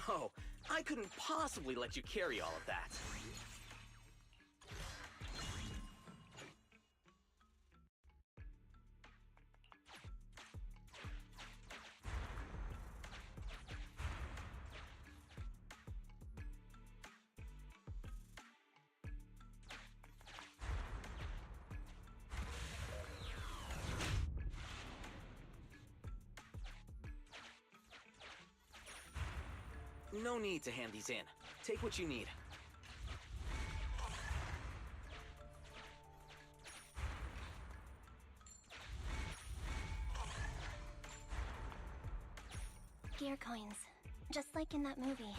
No, I couldn't possibly let you carry all of that. No need to hand these in. Take what you need. Gear coins, just like in that movie.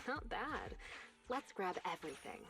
Not bad. Let's grab everything.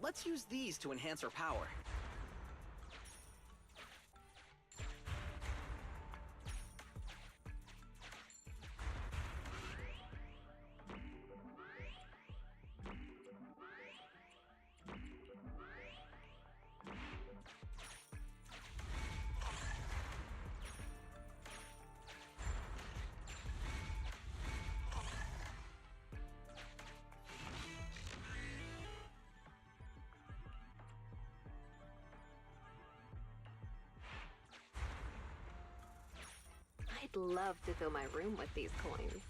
Let's use these to enhance our power. I'd love to fill my room with these coins.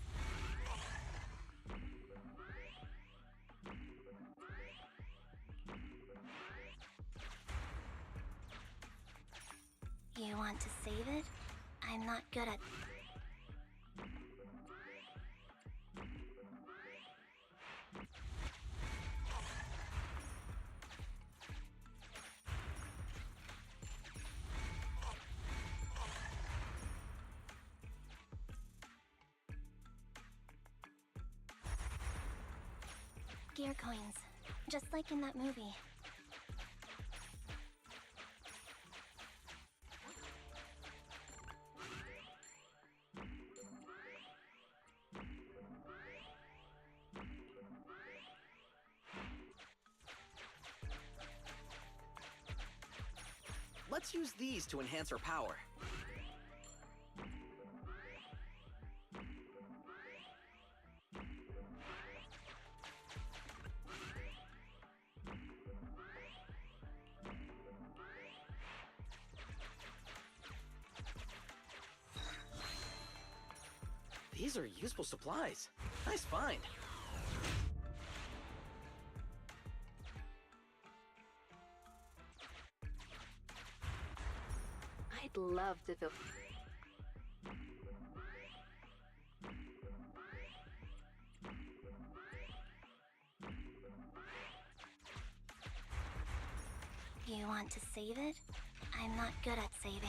You want to save it? I'm not good at... Gear coins, just like in that movie. Let's use these to enhance our power. These are useful supplies. Nice find. I'd love to feel... You want to save it? I'm not good at saving.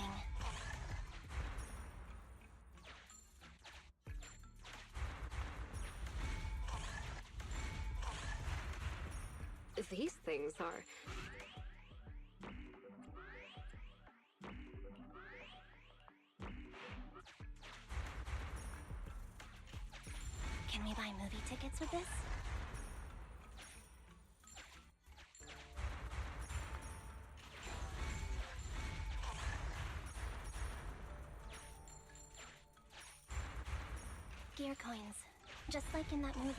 These things are... Can we buy movie tickets with this? Gear coins, just like in that movie.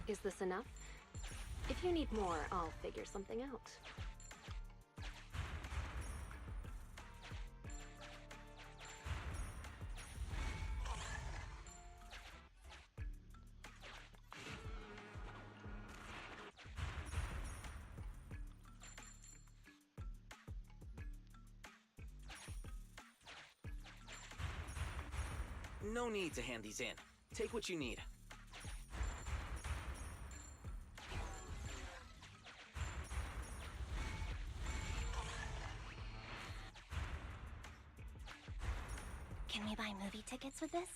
Is this enough? If you need more, I'll figure something out. No need to hand these in. Take what you need. Can we buy movie tickets with this?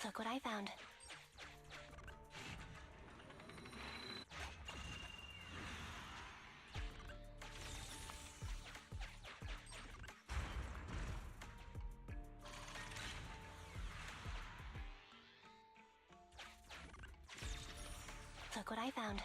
Look what I found. Look what I found.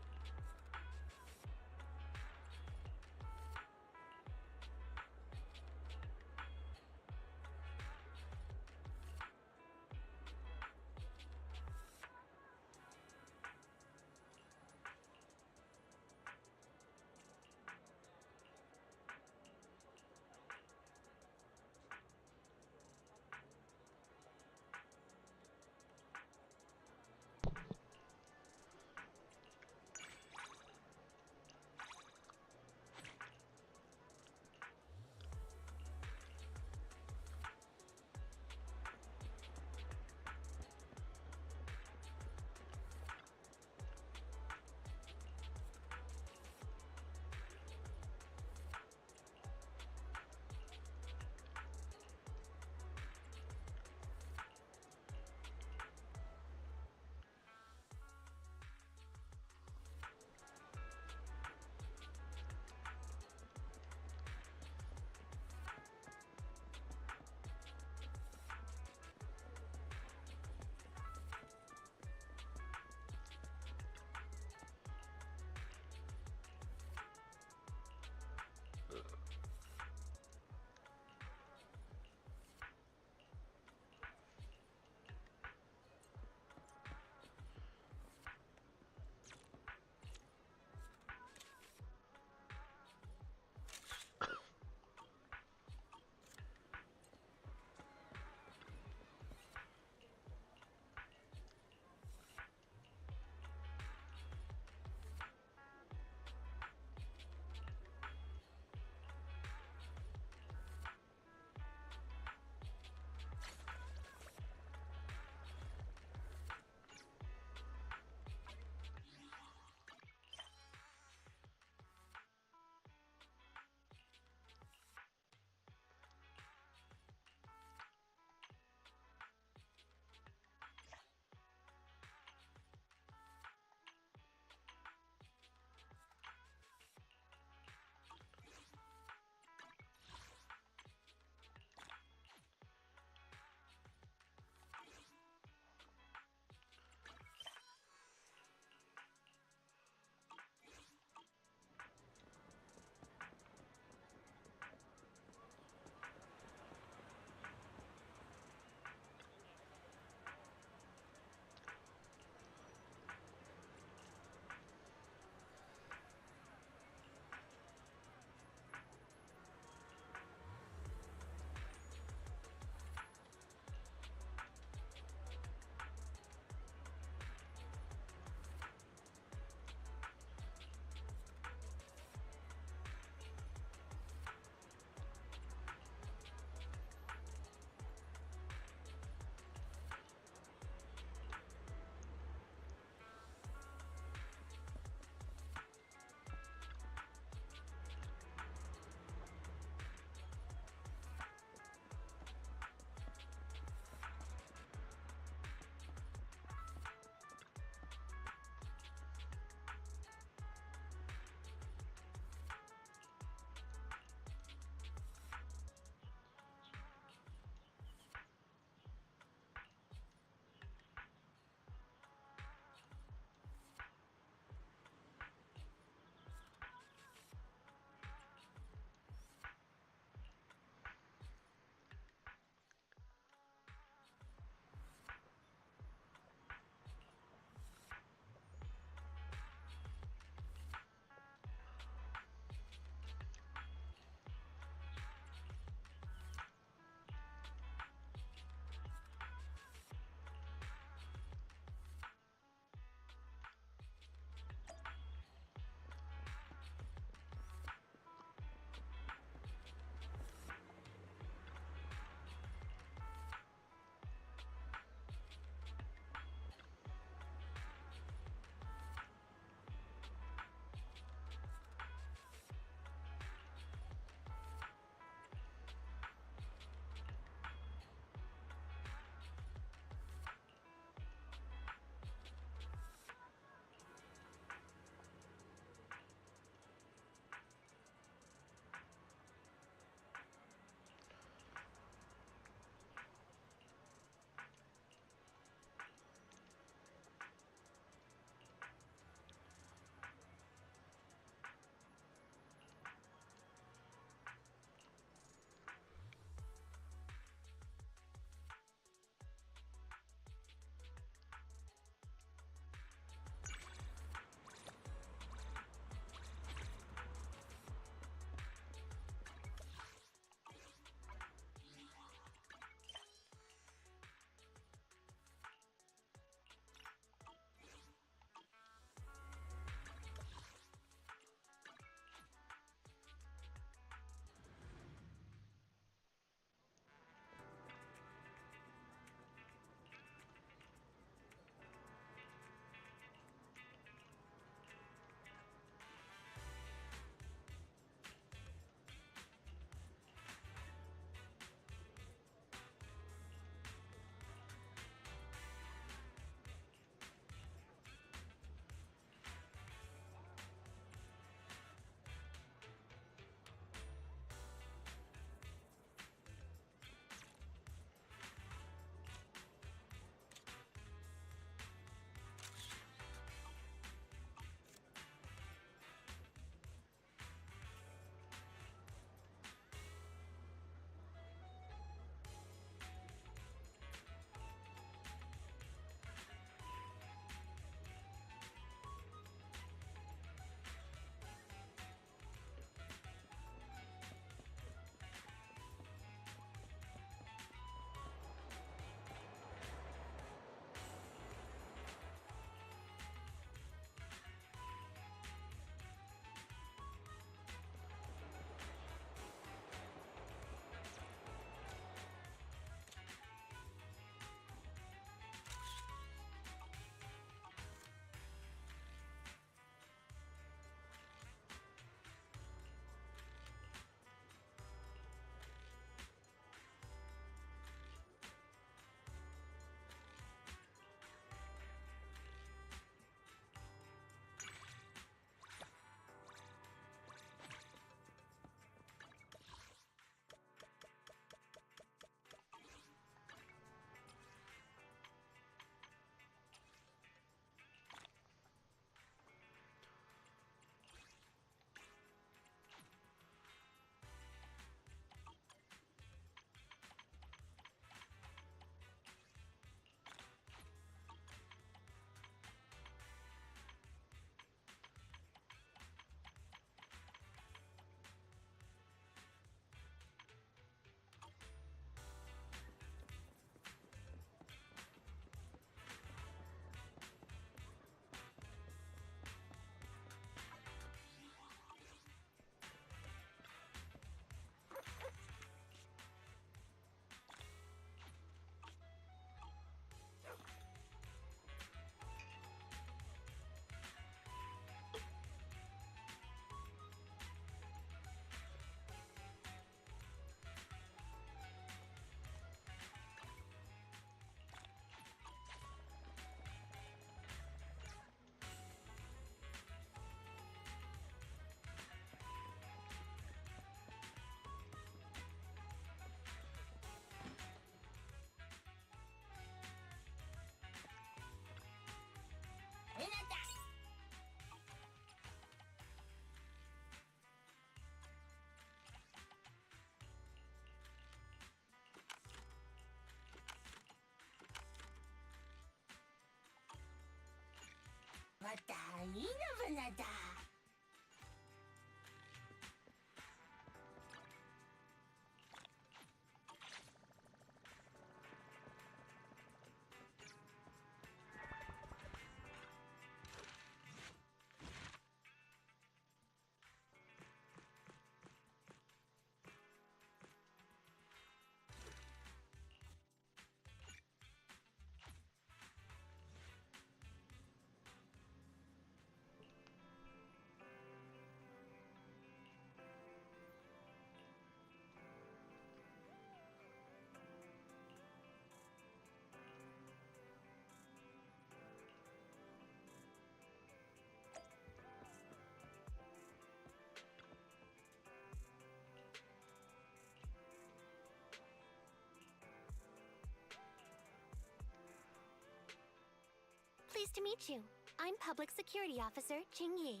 Pleased to meet you. I'm Public Security Officer Qingyi.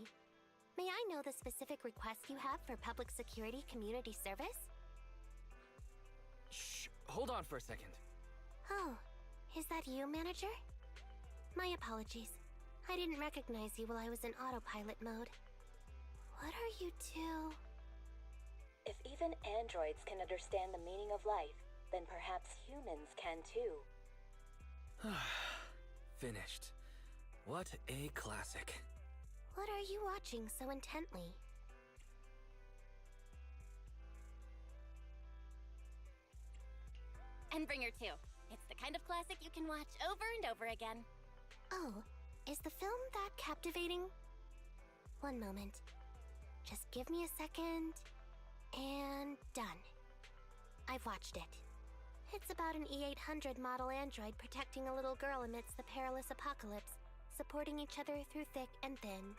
May I know the specific request you have for public security community service? Shh, hold on for a second. Oh, is that you, Manager? My apologies. I didn't recognize you while I was in autopilot mode. What are you two? If even androids can understand the meaning of life, then perhaps humans can too. Finished. What a classic. What are you watching so intently? Endbringer 2. It's the kind of classic you can watch over and over again. Oh, is the film that captivating? One moment. Just give me a second. And done. I've watched it. It's about an E-800 model android protecting a little girl amidst the perilous apocalypse, supporting each other through thick and thin.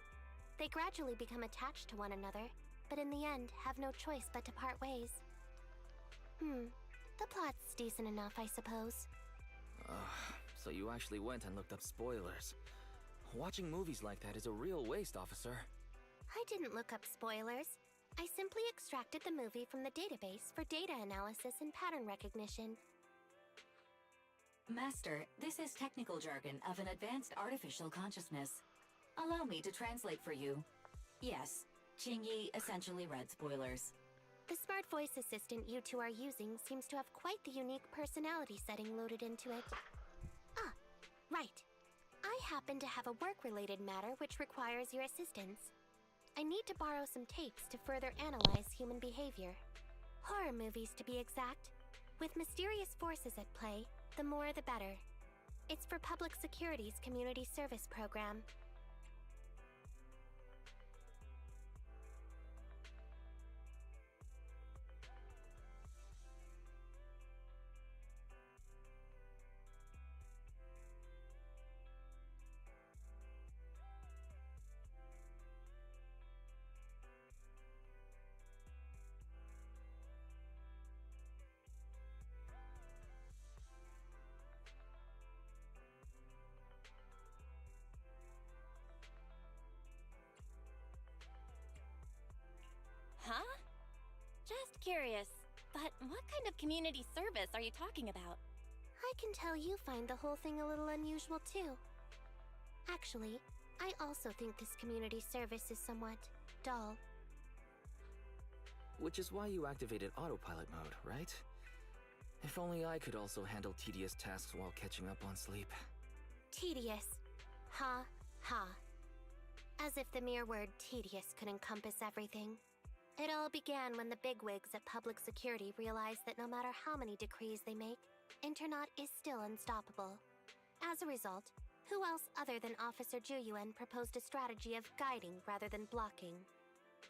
They gradually become attached to one another, but in the end have no choice but to part ways. The plot's decent enough, I suppose. So you actually went and looked up spoilers. Watching movies like that is a real waste, officer. I didn't look up spoilers. I simply extracted the movie from the database for data analysis and pattern recognition. Master, this is technical jargon of an advanced artificial consciousness. Allow me to translate for you. Yes, Qingyi essentially read spoilers. The smart voice assistant you two are using seems to have quite the unique personality setting loaded into it. Ah, right. I happen to have a work-related matter which requires your assistance. I need to borrow some tapes to further analyze human behavior. Horror movies, to be exact. With mysterious forces at play, the more the better. It's for Public Security's community service program. Huh? Just curious, but what kind of community service are you talking about? I can tell you find the whole thing a little unusual too. Actually, I also think this community service is somewhat dull. Which is why you activated autopilot mode, right? If only I could also handle tedious tasks while catching up on sleep. Tedious. Ha, ha. As if the mere word tedious could encompass everything. It all began when the bigwigs at Public Security realized that no matter how many decrees they make, Internaut is still unstoppable. As a result, who else other than Officer Juyuan proposed a strategy of guiding rather than blocking?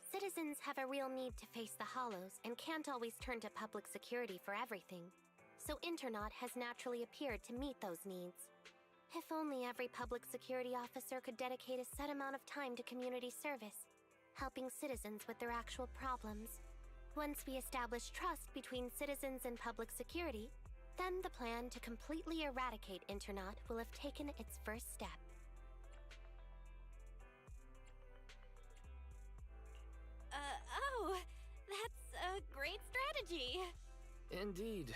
Citizens have a real need to face the hollows and can't always turn to Public Security for everything. So Internaut has naturally appeared to meet those needs. If only every Public Security officer could dedicate a set amount of time to community service, helping citizens with their actual problems. Once we establish trust between citizens and Public Security, then the plan to completely eradicate Internaut will have taken its first step. Oh, that's a great strategy. Indeed,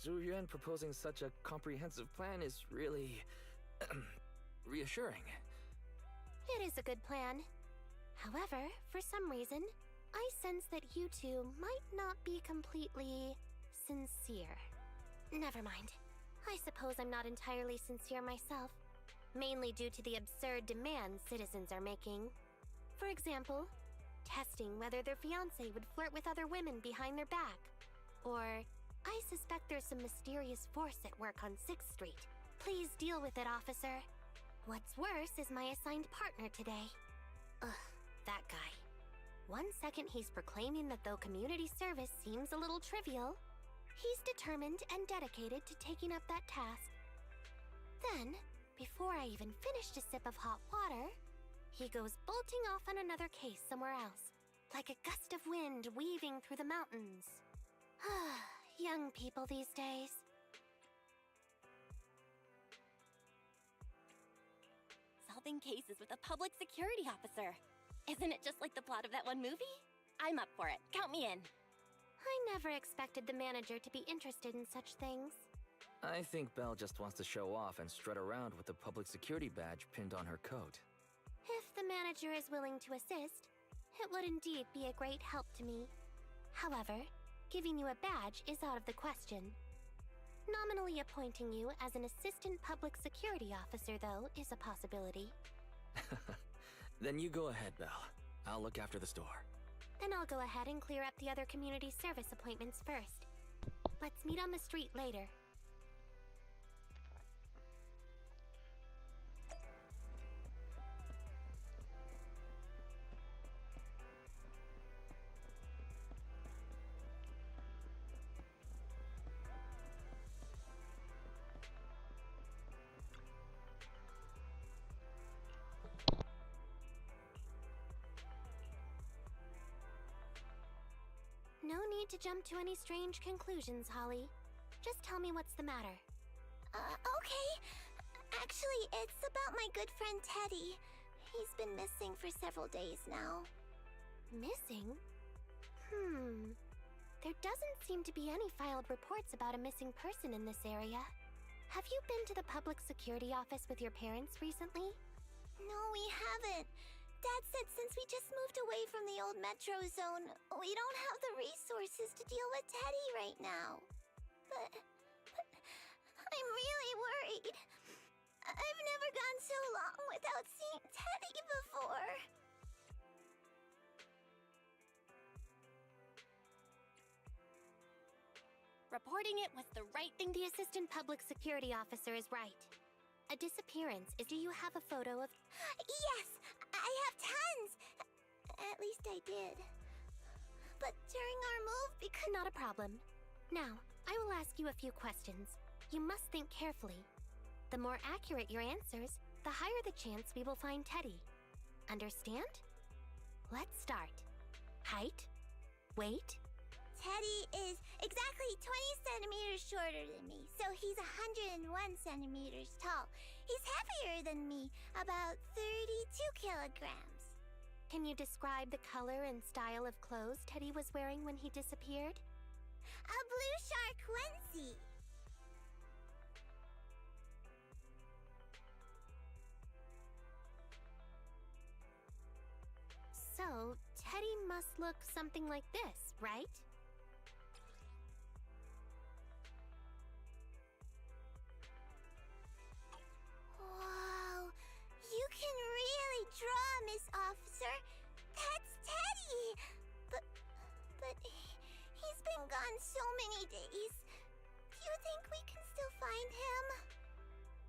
Zhu Yuan proposing such a comprehensive plan is really reassuring. It is a good plan. However, for some reason, I sense that you two might not be completely sincere. Never mind. I suppose I'm not entirely sincere myself, mainly due to the absurd demands citizens are making. For example, testing whether their fiancé would flirt with other women behind their back. Or, I suspect there's some mysterious force at work on 6th Street. Please deal with it, officer. What's worse is my assigned partner today. Ugh, that guy. One second he's proclaiming that though community service seems a little trivial, he's determined and dedicated to taking up that task. Then, before I even finished a sip of hot water, he goes bolting off on another case somewhere else, like a gust of wind weaving through the mountains. Young people these days. Solving cases with a public security officer. Isn't it just like the plot of that one movie? I'm up for it. Count me in. I never expected the manager to be interested in such things. I think Belle just wants to show off and strut around with the public security badge pinned on her coat. If the manager is willing to assist, it would indeed be a great help to me. However, giving you a badge is out of the question. Nominally appointing you as an assistant public security officer, though, is a possibility. Then you go ahead, Belle. I'll look after the store. Then I'll go ahead and clear up the other community service appointments first. Let's meet on the street later. No need to jump to any strange conclusions, Holly. Just tell me what's the matter. Okay. Actually, it's about my good friend Teddy. He's been missing for several days now. Missing? There doesn't seem to be any filed reports about a missing person in this area. Have you been to the public security office with your parents recently? No, we haven't. Dad said since we just moved away from the old metro zone, we don't have the resources to deal with Teddy right now. But I'm really worried. I've never gone so long without seeing Teddy before. Reporting it was the right thing The assistant public security officer is right. A disappearance is. Do you have a photo of? Yes, I have tons. At least I did. But during our move, because... Not a problem. Now, I will ask you a few questions. You must think carefully. The more accurate your answers, the higher the chance we will find Teddy. Understand? Let's start. Height? Weight? Teddy is exactly 20 centimeters shorter than me, so he's 101 centimeters tall. He's heavier than me, about 32 kilograms. Can you describe the color and style of clothes Teddy was wearing when he disappeared? A blue shark onesie. So, Teddy must look something like this, right? Wow, you can really draw, Miss Officer. That's Teddy. But he's been gone so many days. Do you think we can still find him?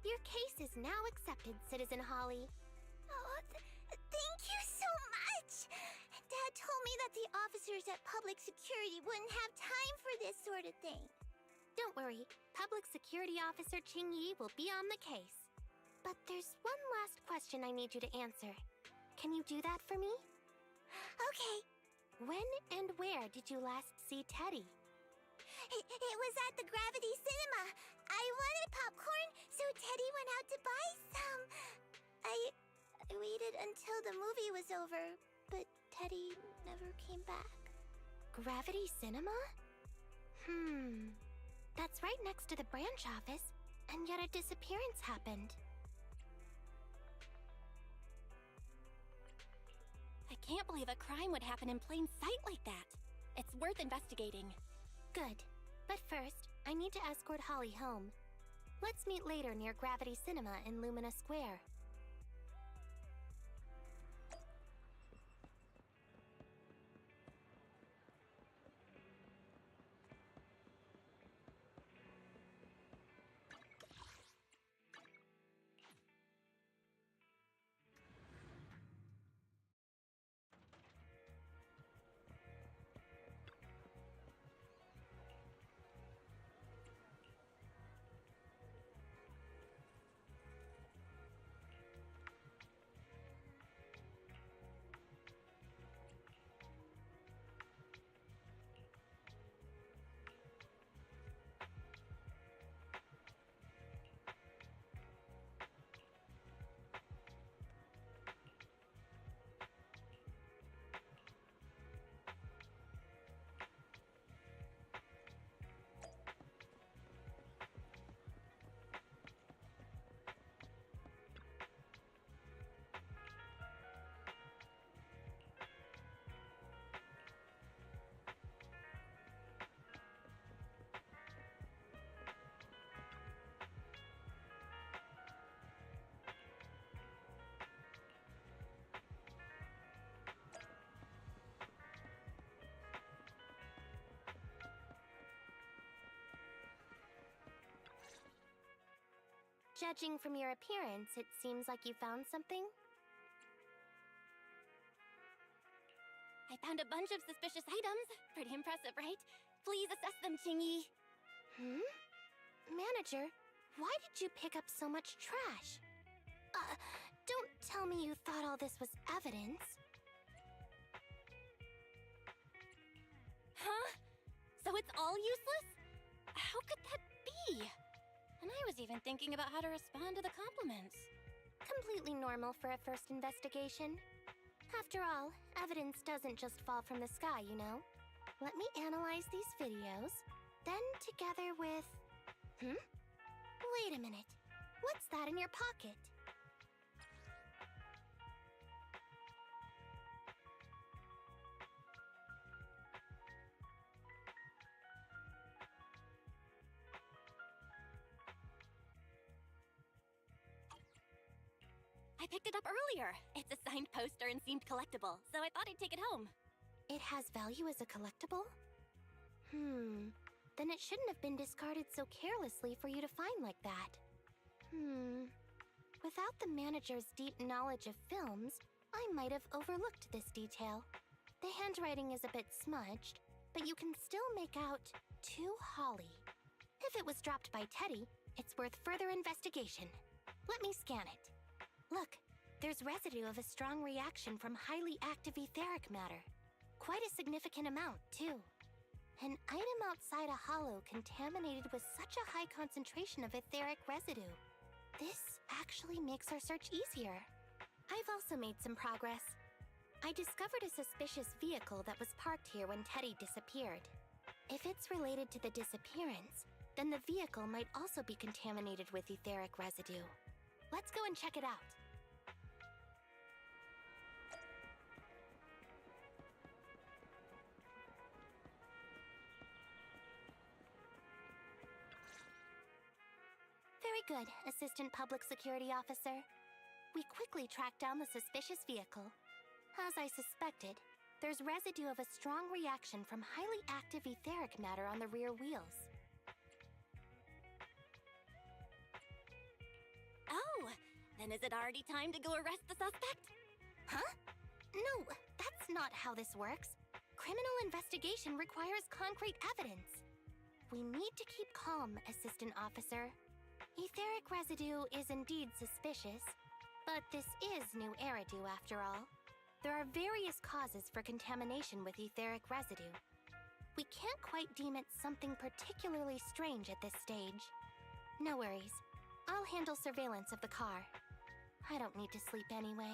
Your case is now accepted, Citizen Holly. Oh, thank you so much. Dad told me that the officers at Public Security wouldn't have time for this sort of thing. Don't worry, Public Security Officer Qingyi will be on the case. But there's one last question I need you to answer. Can you do that for me? Okay. When and where did you last see Teddy? It was at the Gravity Cinema. I wanted popcorn, so Teddy went out to buy some. I waited until the movie was over, but Teddy never came back. Gravity Cinema? That's right next to the branch office, and yet a disappearance happened. can't believe a crime would happen in plain sight like that. It's worth investigating. Good. But first, I need to escort Holly home. Let's meet later near Gravity Cinema in Lumina Square. Judging from your appearance, it seems like you found something? I found a bunch of suspicious items. Pretty impressive, right? Please assess them, Quinyi. Manager, why did you pick up so much trash? Don't tell me you thought all this was evidence. Huh? So it's all useless? How could that be? And I was even thinking about how to respond to the compliments. Completely normal for a first investigation. After all, evidence doesn't just fall from the sky, you know? Let me analyze these videos, then together with... Wait a minute. What's that in your pocket? I picked it up earlier. It's a signed poster and seemed collectible, so I thought I'd take it home. It has value as a collectible? Then it shouldn't have been discarded so carelessly for you to find like that. Without the manager's deep knowledge of films, I might have overlooked this detail. The handwriting is a bit smudged, but you can still make out "To Holly." If it was dropped by Teddy, it's worth further investigation. Let me scan it. Look, there's residue of a strong reaction from highly active etheric matter. Quite a significant amount, too. An item outside a hollow contaminated with such a high concentration of etheric residue. This actually makes our search easier. I've also made some progress. I discovered a suspicious vehicle that was parked here when Teddy disappeared. If it's related to the disappearance, then the vehicle might also be contaminated with etheric residue. Let's go and check it out. Very good, Assistant Public Security Officer. We quickly tracked down the suspicious vehicle. As I suspected, there's residue of a strong reaction from highly active etheric matter on the rear wheels. Oh, then is it already time to go arrest the suspect? Huh? No, that's not how this works. Criminal investigation requires concrete evidence. We need to keep calm, Assistant Officer. Etheric residue is indeed suspicious, but this is new Eridu after all. There are various causes for contamination with etheric residue. We can't quite deem it something particularly strange at this stage. No worries. I'll handle surveillance of the car. I don't need to sleep anyway.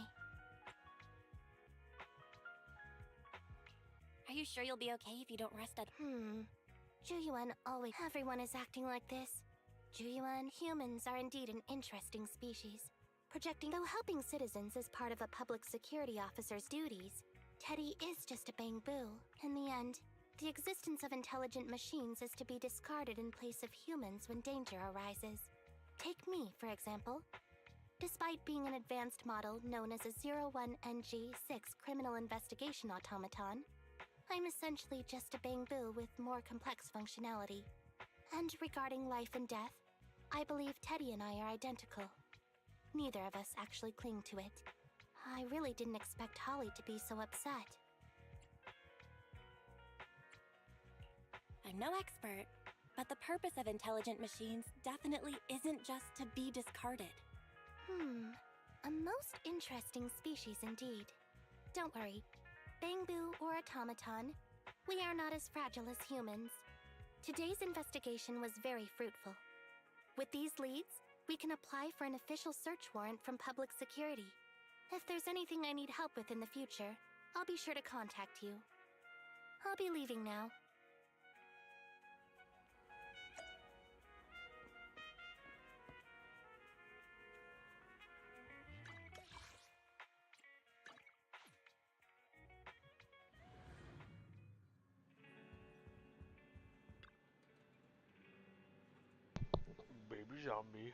Are you sure you'll be okay if you don't rest at... Juyuan always... Everyone is acting like this. Juyuan, humans are indeed an interesting species. Though helping citizens is part of a public security officer's duties, Teddy is just a bamboo. In the end, the existence of intelligent machines is to be discarded in place of humans when danger arises. Take me, for example. Despite being an advanced model known as a 01NG6 criminal investigation automaton, I'm essentially just a bamboo with more complex functionality. And regarding life and death, I believe Teddy and I are identical. Neither of us actually cling to it. I really didn't expect Holly to be so upset. I'm no expert, but the purpose of intelligent machines definitely isn't just to be discarded. A most interesting species indeed. Don't worry, bamboo or automaton, we are not as fragile as humans. Today's investigation was very fruitful. With these leads, we can apply for an official search warrant from public security. If there's anything I need help with in the future, I'll be sure to contact you. I'll be leaving now. Baby zombie.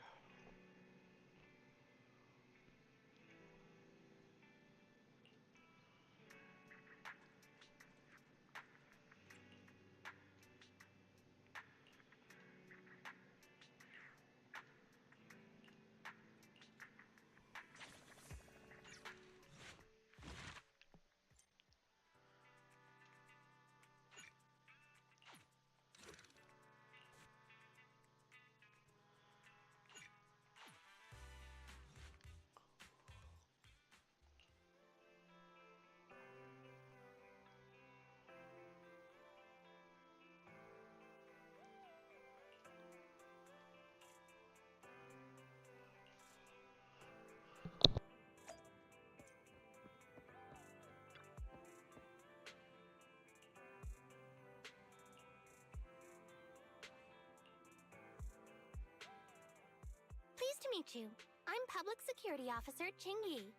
Pleased to meet you. I'm Public Security Officer Quinyi.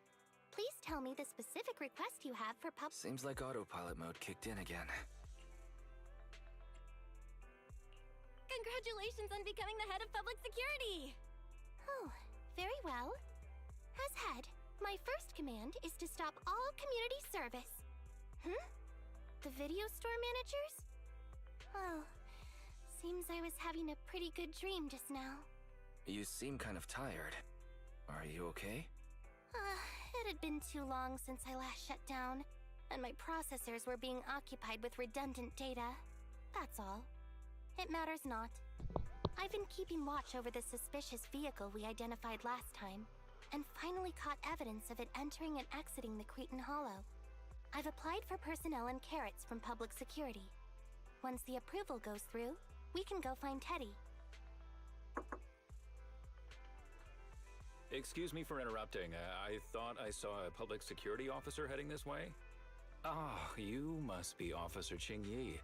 Please tell me the specific request you have for Seems like autopilot mode kicked in again. Congratulations on becoming the head of public security! Oh, very well. As head, my first command is to stop all community service. The video store managers? Oh, seems I was having a pretty good dream just now. You seem kind of tired. Are you okay? It had been too long since I last shut down, and my processors were being occupied with redundant data. That's all. It matters not. I've been keeping watch over the suspicious vehicle we identified last time, and finally caught evidence of it entering and exiting the Cretan Hollow. I've applied for personnel and carrots from public security. Once the approval goes through, we can go find Teddy. Excuse me for interrupting. I thought I saw a public security officer heading this way. Ah, you must be Officer Qingyi.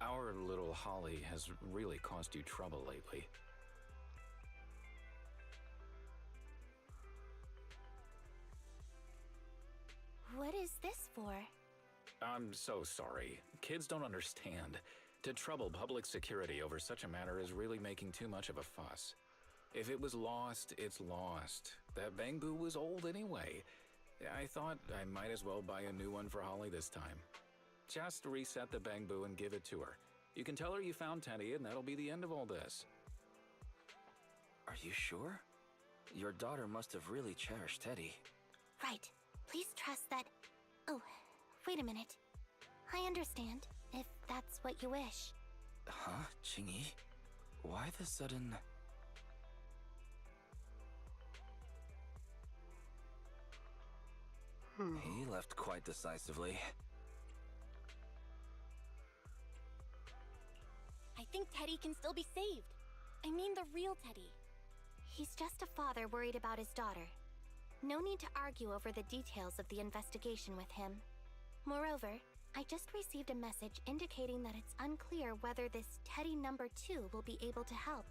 Our little Holly has really caused you trouble lately. What is this for? I'm so sorry. Kids don't understand. To trouble public security over such a matter is really making too much of a fuss. If it was lost, it's lost. That bamboo was old anyway. I thought I might as well buy a new one for Holly this time. Just reset the bamboo and give it to her. You can tell her you found Teddy, and that'll be the end of all this. Are you sure? Your daughter must have really cherished Teddy. Right. Please trust that... Oh, wait a minute. I understand, if that's what you wish. Huh, Qingyi? Why the sudden... He left quite decisively. I think Teddy can still be saved. I mean the real Teddy. He's just a father worried about his daughter. No need to argue over the details of the investigation with him. Moreover, I just received a message indicating that it's unclear whether this Teddy number 2 will be able to help.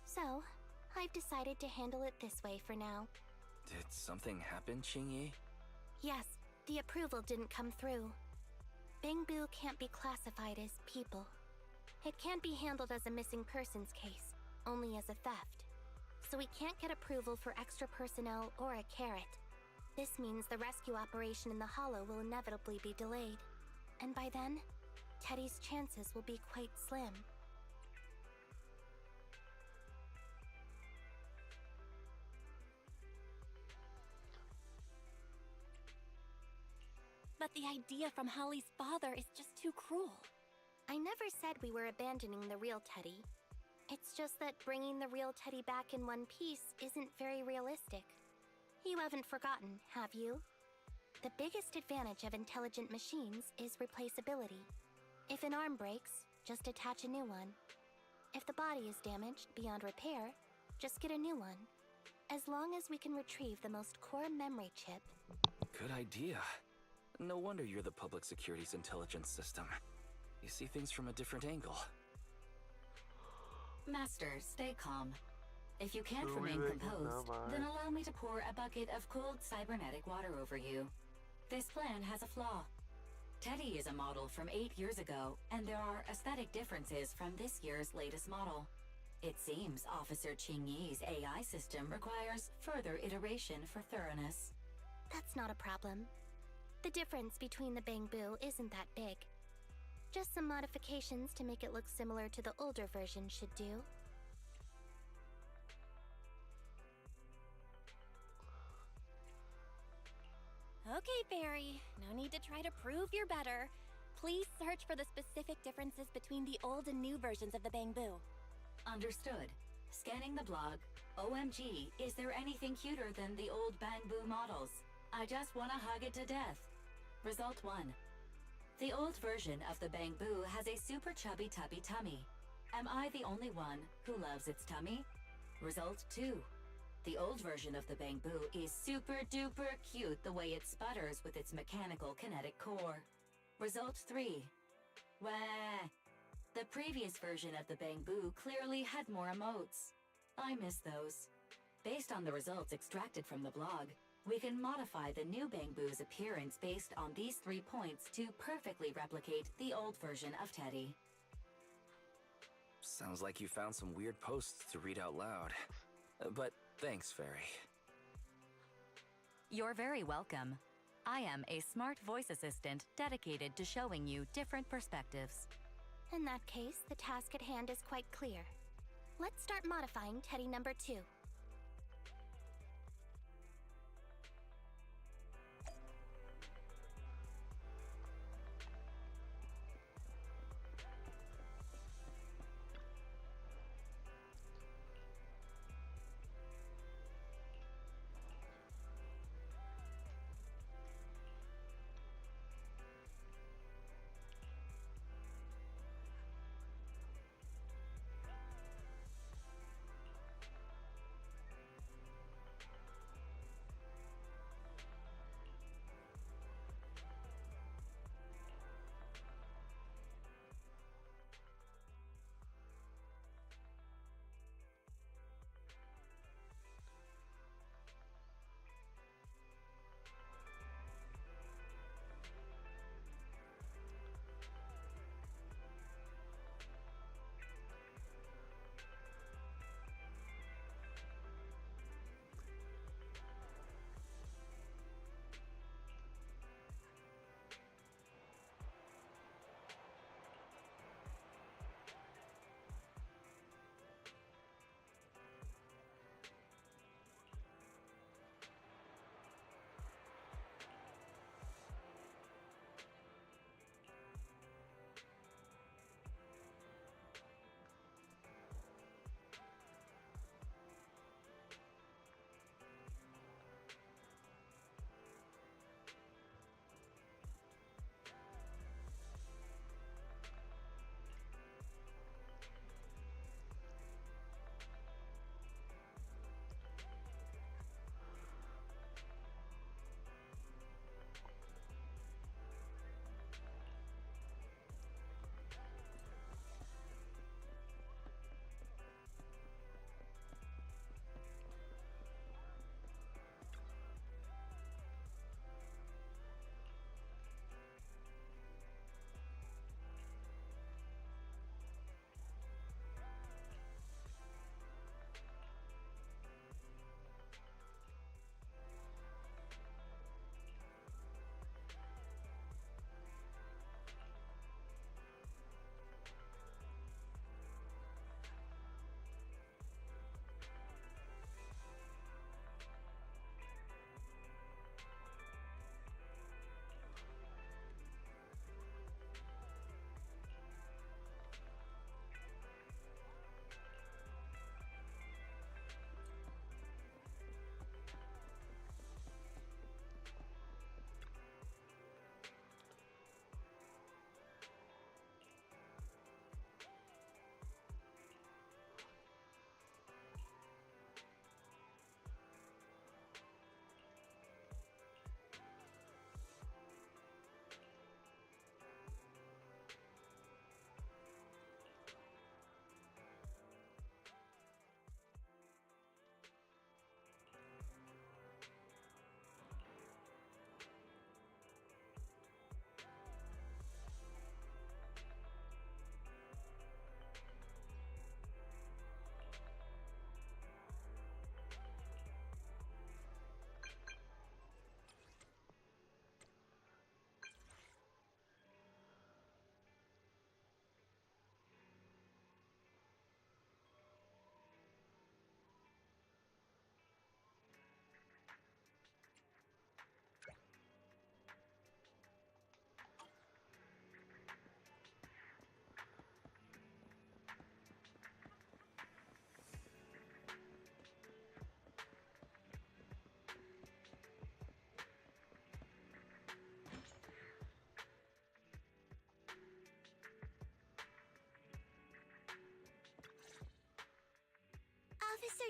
So, I've decided to handle it this way for now. Did something happen, Qingyi? Yes, The approval didn't come through. Bangboo can't be classified as people. It can't be handled as a missing persons case, only as a theft. So we can't get approval for extra personnel or a carrot. This means the rescue operation in the Hollow will inevitably be delayed. And by then, Teddy's chances will be quite slim. But the idea from Holly's father is just too cruel. I never said we were abandoning the real Teddy. It's just that bringing the real Teddy back in one piece isn't very realistic. You haven't forgotten, have you? The biggest advantage of intelligent machines is replaceability. If an arm breaks, just attach a new one. If the body is damaged beyond repair, just get a new one. As long as we can retrieve the most core memory chip. Good idea. No wonder you're the public security's intelligence system. You see things from a different angle. Master, stay calm. If you can't remain composed, then allow me to pour a bucket of cold cybernetic water over you. This plan has a flaw. Teddy is a model from 8 years ago, and there are aesthetic differences from this year's latest model. It seems Officer Qingyi's AI system requires further iteration for thoroughness. That's not a problem. The difference between the Bangboo isn't that big. Just some modifications to make it look similar to the older version should do. Okay, Fairy. No need to try to prove you're better. Please search for the specific differences between the old and new versions of the Bangboo. Understood. Scanning the blog. OMG, is there anything cuter than the old Bangboo models? I just wanna hug it to death. Result 1. The old version of the Bangboo has a super chubby tubby tummy. Am I the only one who loves its tummy? Result 2. The old version of the Bangboo is super duper cute the way it sputters with its mechanical kinetic core. Result 3. Wah! The previous version of the Bangboo clearly had more emotes. I miss those. Based on the results extracted from the blog, we can modify the new Bangboo's appearance based on these 3 points to perfectly replicate the old version of Teddy. Sounds like you found some weird posts to read out loud. But thanks, Fairy. You're very welcome. I am a smart voice assistant dedicated to showing you different perspectives. In that case, the task at hand is quite clear. Let's start modifying Teddy number 2.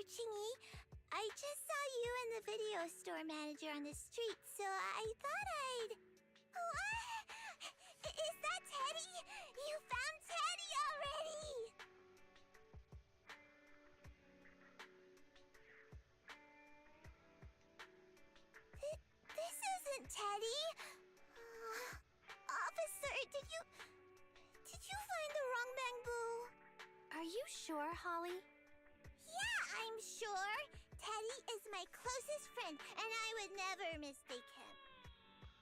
Chingy. I just saw you and the video store manager on the street, so I thought I'd... What? Is that Teddy? You found Teddy already! This isn't Teddy. Officer, did you find the wrong bamboo? Are you sure, Holly? Yeah, I'm sure. Teddy is my closest friend, and I would never mistake him.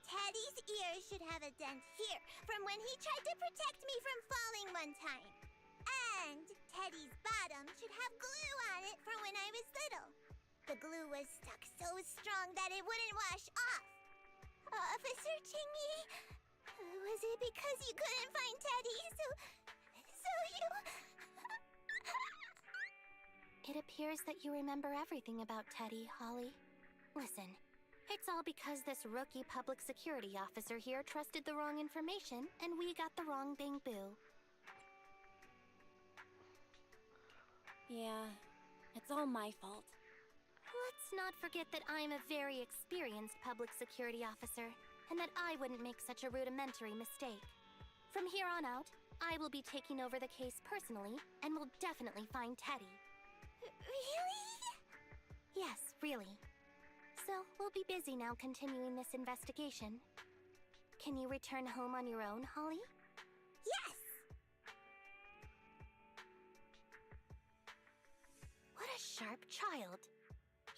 Teddy's ear should have a dent here from when he tried to protect me from falling one time. And Teddy's bottom should have glue on it from when I was little. The glue was stuck so strong that it wouldn't wash off. Officer Chingy, was it because you couldn't find Teddy, so you... It appears that you remember everything about Teddy, Holly. Listen, it's all because this rookie public security officer here trusted the wrong information, and we got the wrong bamboo. Yeah, it's all my fault. Let's not forget that I'm a very experienced public security officer, and that I wouldn't make such a rudimentary mistake. From here on out, I will be taking over the case personally, and will definitely find Teddy. Really? Yes, really. So, we'll be busy now continuing this investigation. Can you return home on your own, Holly? Yes! What a sharp child.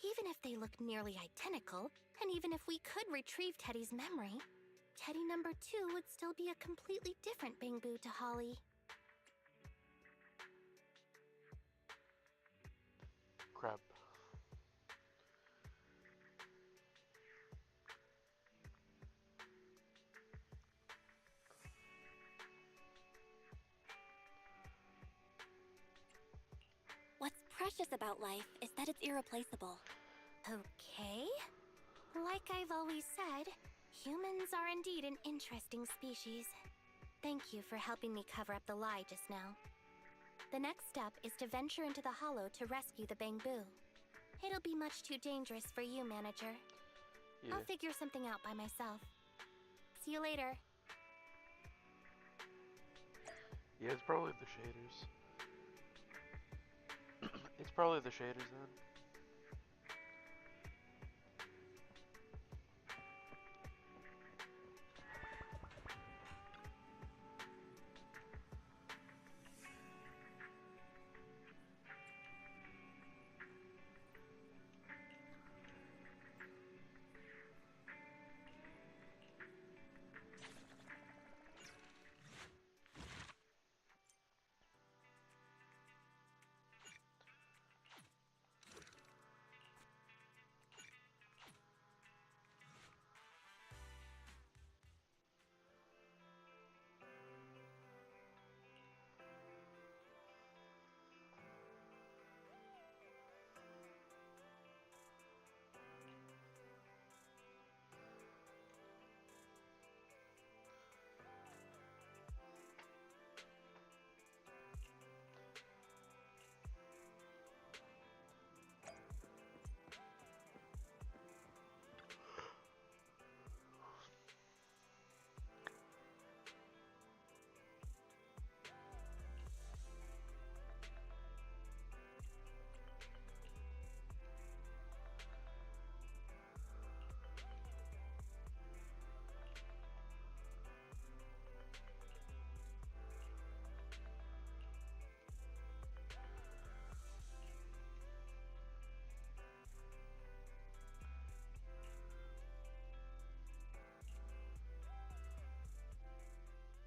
Even if they look nearly identical, and even if we could retrieve Teddy's memory, Teddy number 2 would still be a completely different bamboo to Holly. Crap. What's precious about life is that it's irreplaceable. Okay. Like I've always said, humans are indeed an interesting species. Thank you for helping me cover up the lie just now. The next step is to venture into the hollow to rescue the bamboo. It'll be much too dangerous for you, manager. Yeah. I'll figure something out by myself. See you later. Yeah, it's probably the shaders. It's probably the shaders then.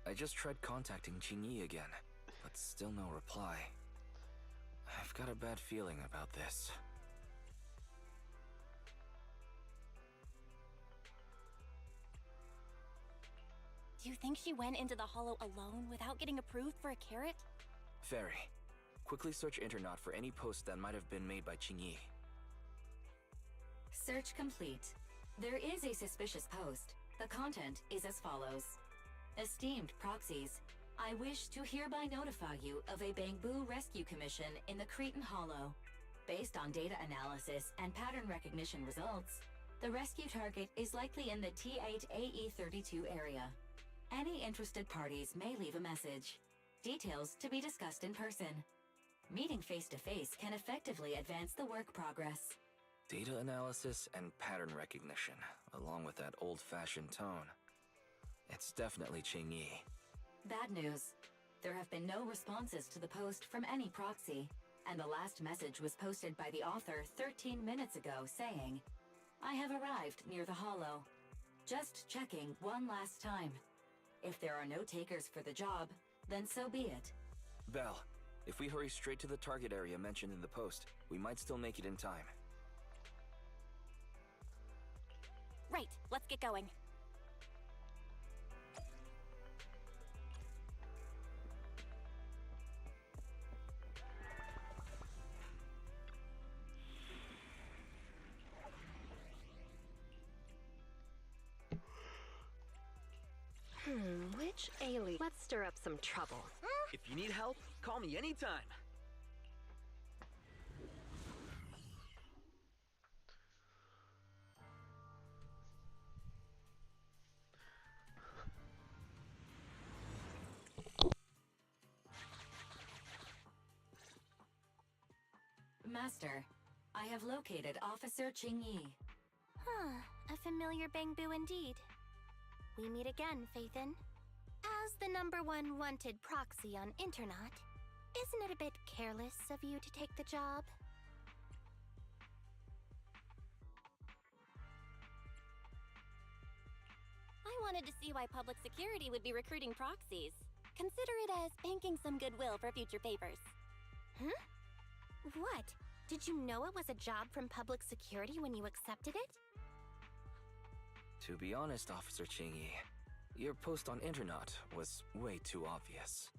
I just tried contacting Quinyi again, but still no reply. I've got a bad feeling about this. Do you think she went into the hollow alone without getting approved for a carrot? Fairy, quickly search Internet for any posts that might have been made by Quinyi. Search complete. There is a suspicious post. The content is as follows. Esteemed proxies, I wish to hereby notify you of a bamboo rescue commission in the Cretan Hollow. Based on data analysis and pattern recognition results, the rescue target is likely in the T8AE32 area. Any interested parties may leave a message. Details to be discussed in person. Meeting face-to-face can effectively advance the work progress. Data analysis and pattern recognition, along with that old-fashioned tone. It's definitely Qingyi. Bad news. There have been no responses to the post from any proxy, and the last message was posted by the author 13 minutes ago saying, "I have arrived near the Hollow. Just checking one last time. If there are no takers for the job, then so be it." Belle, if we hurry straight to the target area mentioned in the post, we might still make it in time. Right, let's get going. Which alien? Let's stir up some trouble. If you need help, call me anytime. Master, I have located Officer Qingyi. A familiar Bangbu indeed. We meet again, Faithin. As the #1 wanted proxy on Internet, isn't it a bit careless of you to take the job? I wanted to see why public security would be recruiting proxies. Consider it as banking some goodwill for future papers. Huh? What? Did you know it was a job from public security when you accepted it? To be honest, Officer Qingyi, your post on Internet was way too obvious.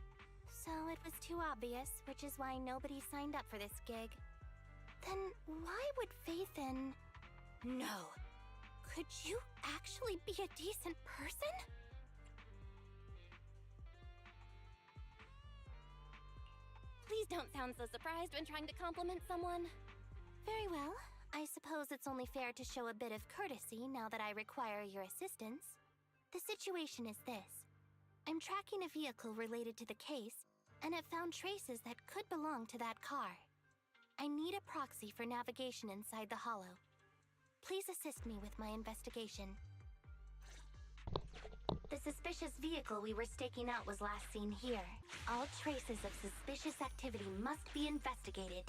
So it was too obvious, which is why nobody signed up for this gig. Then why would Faithin... No. Could you actually be a decent person? Please don't sound so surprised when trying to compliment someone. Very well. I suppose it's only fair to show a bit of courtesy now that I require your assistance. The situation is this. I'm tracking a vehicle related to the case, and it found traces that could belong to that car. I need a proxy for navigation inside the Hollow. Please assist me with my investigation. The suspicious vehicle we were staking out was last seen here. All traces of suspicious activity must be investigated.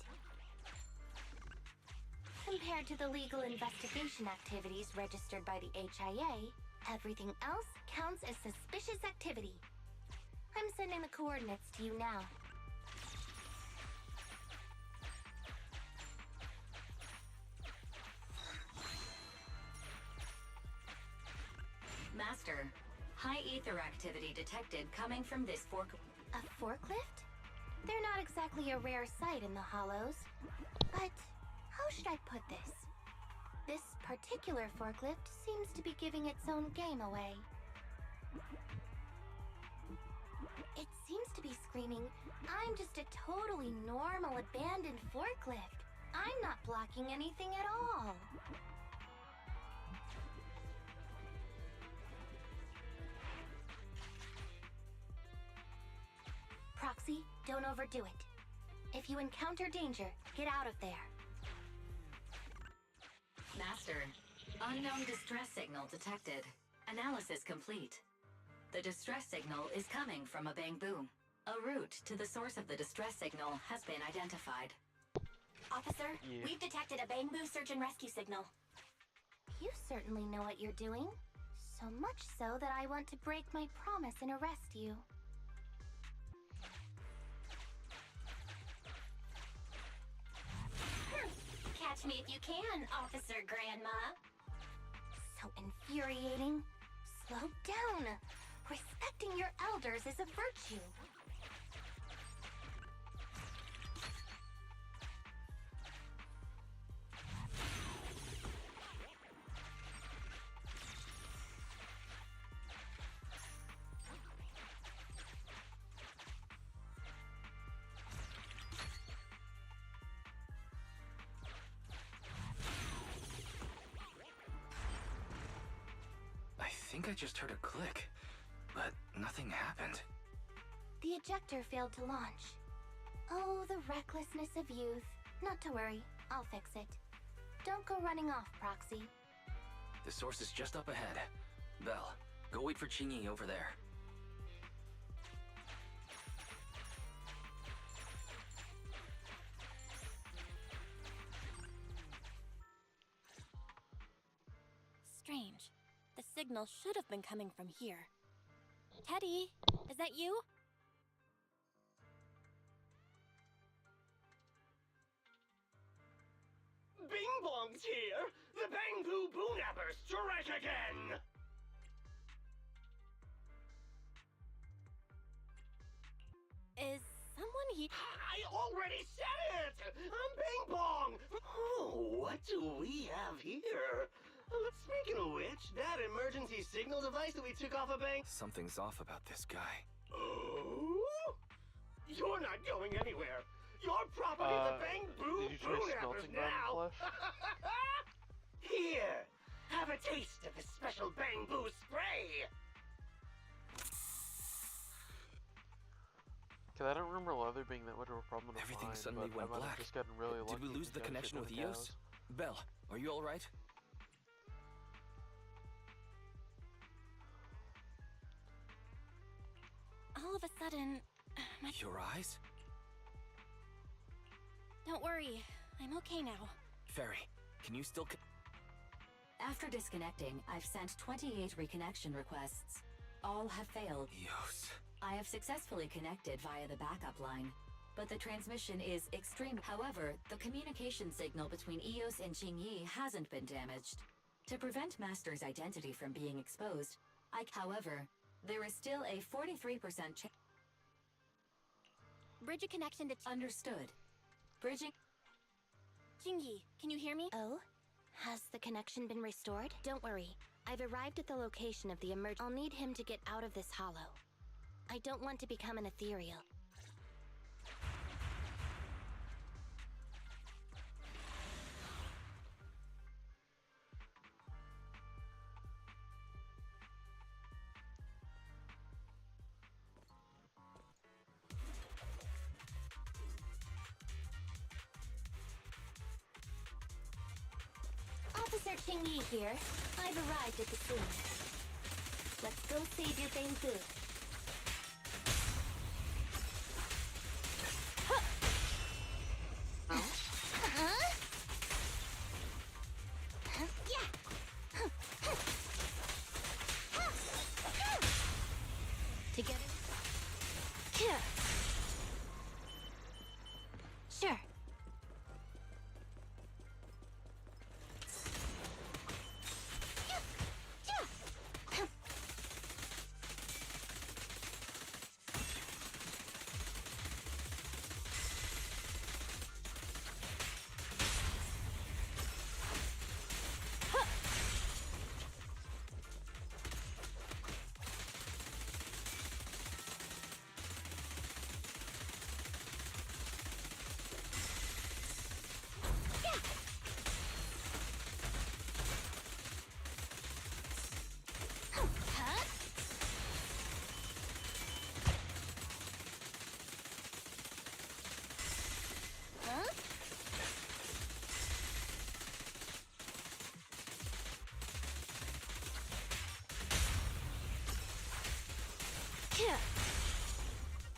Compared to the legal investigation activities registered by the HIA, everything else counts as suspicious activity. I'm sending the coordinates to you now. Master, high ether activity detected coming from this A forklift? They're not exactly a rare sight in the Hollows. But how should I put this? This particular forklift seems to be giving its own game away. It seems to be screaming, "I'm just a totally normal abandoned forklift. I'm not blocking anything at all." Proxy, don't overdo it. If you encounter danger, get out of there. Master, unknown distress signal detected. Analysis complete. The distress signal is coming from a Bangbu. A route to the source of the distress signal has been identified. Officer, Yeah. we've detected a Bangbu search and rescue signal. You certainly know what you're doing. So much so that I want to break my promise and arrest you. Catch me if you can, Officer Grandma. So infuriating. Slow down. Respecting your elders is a virtue. think I just heard a click, but nothing happened. The ejector failed to launch. Oh, the recklessness of youth. Not to worry, I'll fix it. Don't go running off, Proxy. The source is just up ahead. Belle, go wait for Quinyi over there. Strange. The signal should have been coming from here. Teddy, is that you? Bing Bong's here! The Bangbu Boonappers strike again! Is someone here? I already said it! I'm Bing Bong! Oh, what do we have here? Speaking of which, that emergency signal device that we took off a bank... Something's off about this guy. Oh? You're not going anywhere! You're property of the Bangbu Boonappers now! Here! Have a taste of this special Bangbu spray! Cause I don't remember leather being that much of a problem. Everything mine, suddenly but went I might have black. just gotten really Did we lucky lose the and got connection hit with the Eos? cows. Belle, are you alright? All of a sudden, Your eyes? Don't worry, I'm okay now. Fairy, can you still... After disconnecting, I've sent 28 reconnection requests. All have failed. Eos. I have successfully connected via the backup line, but the transmission is extreme. However, the communication signal between Eos and Quinyi hasn't been damaged. To prevent Master's identity from being exposed, however, there is still a 43% chance. Bridge a connection to... Understood. Bridging... Quinyi, can you hear me? Oh? Has the connection been restored? Don't worry. I've arrived at the location of the emergency. I'll need him to get out of this hollow. I don't want to become an ethereal. Officer Quinyi here. I've arrived at the scene. Let's go save your Bangbu. Together. Sure.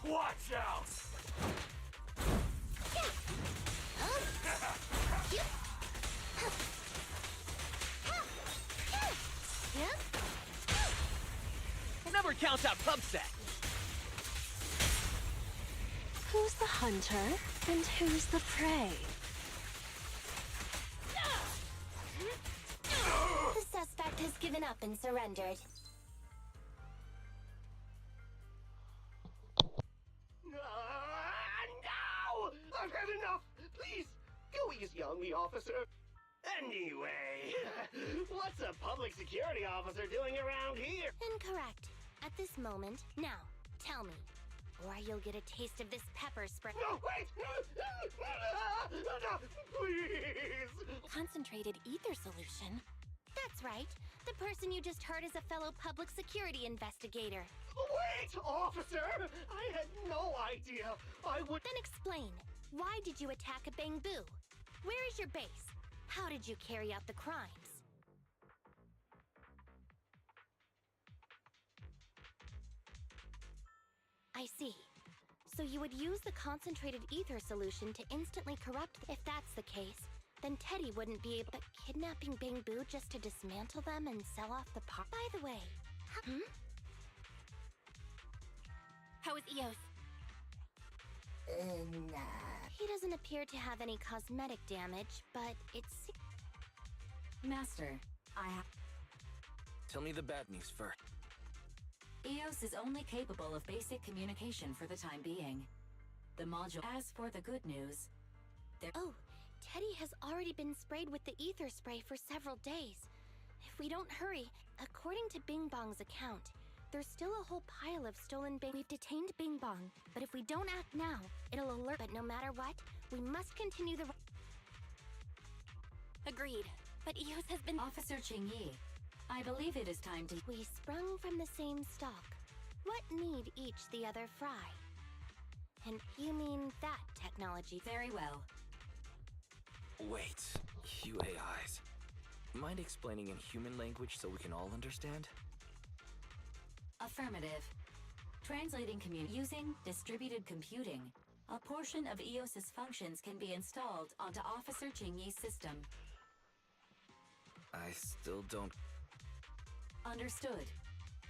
Watch out! Never count out Pubset! Who's the hunter and who's the prey? The suspect has given up and surrendered. No! I've had enough! Please, go easy on me, officer. Anyway, what's a public security officer doing around here? Incorrect. At this moment, now, tell me. Or you'll get a taste of this pepper spray. No, wait! No, please! Concentrated ether solution? That's right. The person you just heard is a fellow public security investigator. Wait, officer! I had no idea. I would... Then explain. Why did you attack a Bangbu? Where is your base? How did you carry out the crimes? I see. So you would use the concentrated ether solution to instantly corrupt... If that's the case, then Teddy wouldn't be able... But kidnapping Bangbu just to dismantle them and sell off the part... By the way... How is Eos? He doesn't appear to have any cosmetic damage, but it's... Master, I have... Tell me the bad news first. Eos is only capable of basic communication for the time being. The module... As for the good news... Oh, Teddy has already been sprayed with the ether spray for several days. If we don't hurry, according to Bing Bong's account, there's still a whole pile of stolen Bing... We've detained Bing Bong, but if we don't act now, it'll alert... But no matter what, we must continue the... Agreed. But Eos has been... Officer Qingyi, I believe it is time to... We sprung from the same stock. What need each the other fry? And you mean that technology? Very well. Wait, you AIs. Mind explaining in human language so we can all understand? Affirmative. Translating using distributed computing. A portion of EOS's functions can be installed onto Officer Qingyi's system. I still don't... Understood.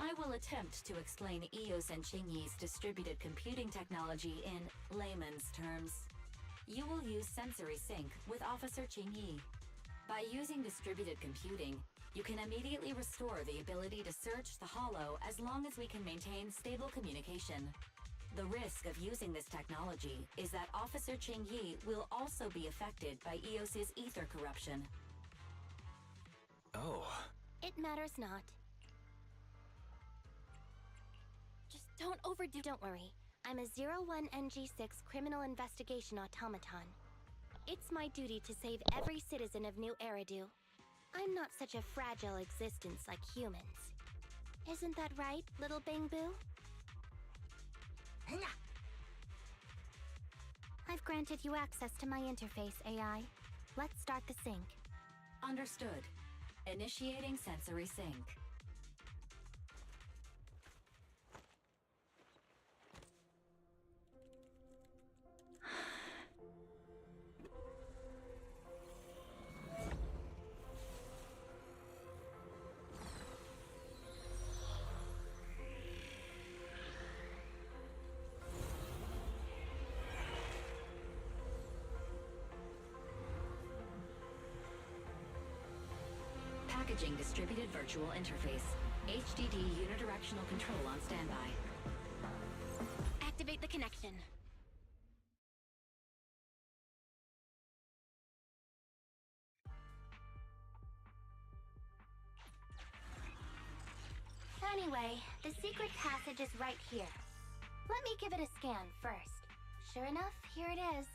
I will attempt to explain EOS and Qingyi's distributed computing technology in layman's terms. You will use sensory sync with Officer Qingyi. By using distributed computing, you can immediately restore the ability to search the hollow as long as we can maintain stable communication. The risk of using this technology is that Officer Qingyi will also be affected by EOS's ether corruption. Oh. It matters not. Just don't overdo... Don't worry. I'm a 01NG6 criminal investigation automaton. It's my duty to save every citizen of New Eridu. I'm not such a fragile existence like humans. Isn't that right, little Bangbu? I've granted you access to my interface, AI. Let's start the sync. Understood. Initiating sensory sync. Packaging distributed virtual interface. HDD unidirectional control on standby. Activate the connection. Anyway, the secret passage is right here. Let me give it a scan first. Sure enough, here it is.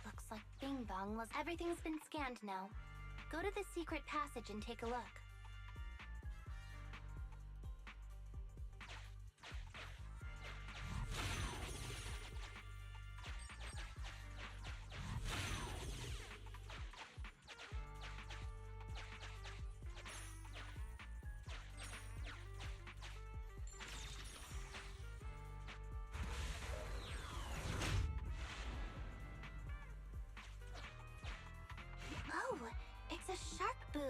Looks like Bing Bong was... Everything's been scanned now. Go to the secret passage and take a look. Oh, it's a shark boo.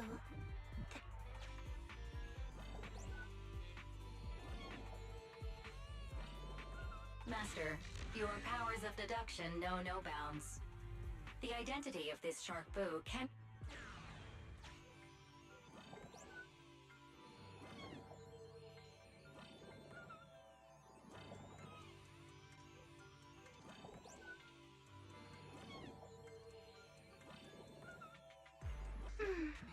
Master, your powers of deduction know no bounds. The identity of this shark boo can...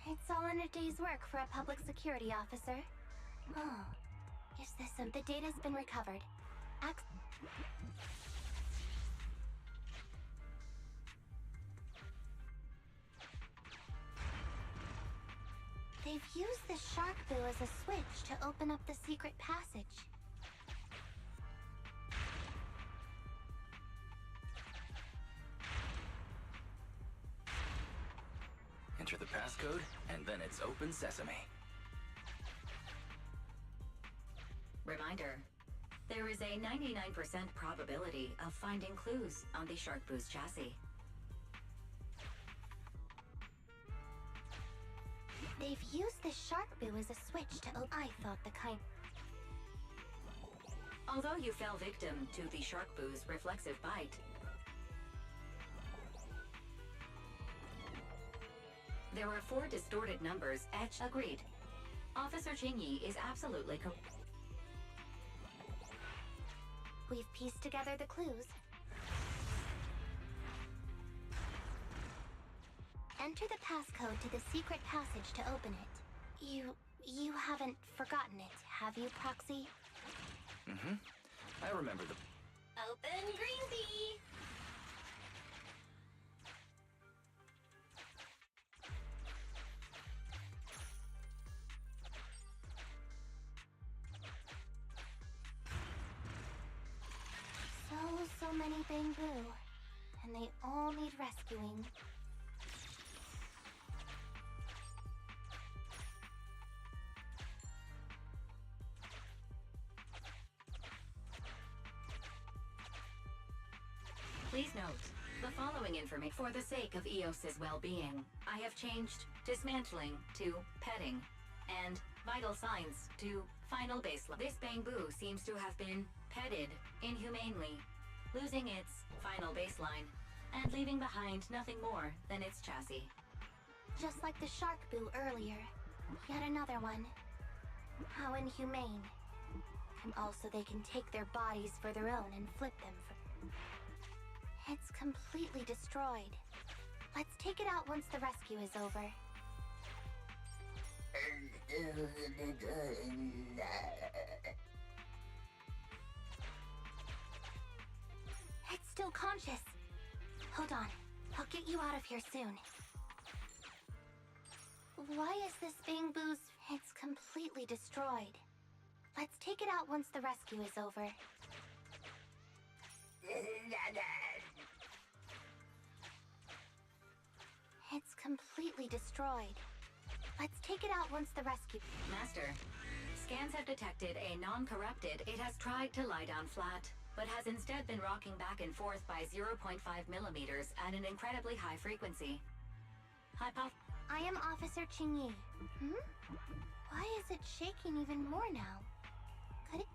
It's all in a day's work for a public security officer. Oh, is this the data's been recovered. They've used the shark boo as a switch to open up the secret passage. Enter the passcode, and then it's open sesame. Reminder, there is a 99% probability of finding clues on the Shark Boo's chassis. They've used the shark boo as a switch to open. I thought the kind. Although you fell victim to the Shark Boo's reflexive bite, there are 4 distorted numbers etched. Agreed. Officer Quinyi is absolutely correct. We've pieced together the clues. Enter the passcode to the secret passage to open it. You haven't forgotten it, have you, Proxy? Mm-hmm. I remember the... Open green tea! So many bamboo, and they all need rescuing. Please note, the following information for the sake of EOS's well-being, I have changed dismantling to petting, and vital signs to final baseline. This bamboo seems to have been petted inhumanely, losing its final baseline, and leaving behind nothing more than its chassis. Just like the shark boo earlier. Yet another one. How inhumane. And also they can take their bodies for their own and flip them for... It's completely destroyed. Let's take it out once the rescue is over. It's still conscious. Hold on. I'll get you out of here soon. Why is this bamboo's... It's completely destroyed. Let's take it out once the rescue is over. It's completely destroyed. Let's take it out once the rescue... Master, scans have detected a non-corrupted. It has tried to lie down flat, but has instead been rocking back and forth by 0.5 millimeters at an incredibly high frequency. I am Officer Quinyi. Why is it shaking even more now? Could it...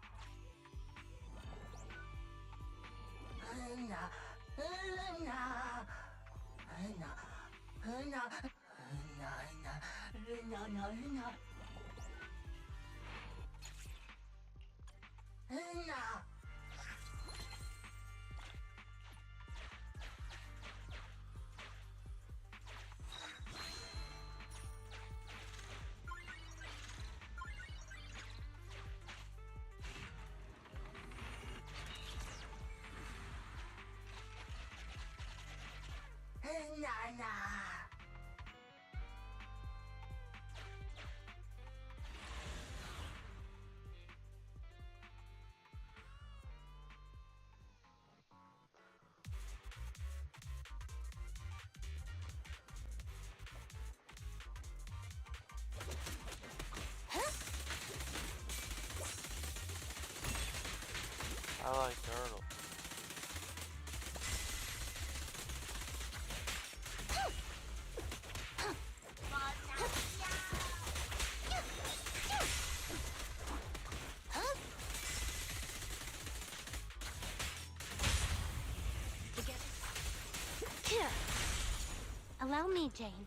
I like turtle. Allow me, Jane.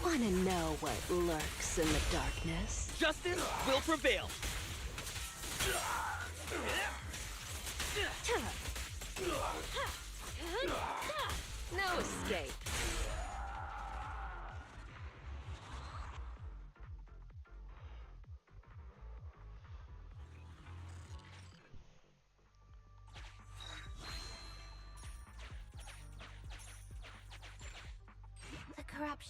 Wanna know what lurks in the darkness? Justice will prevail. No escape.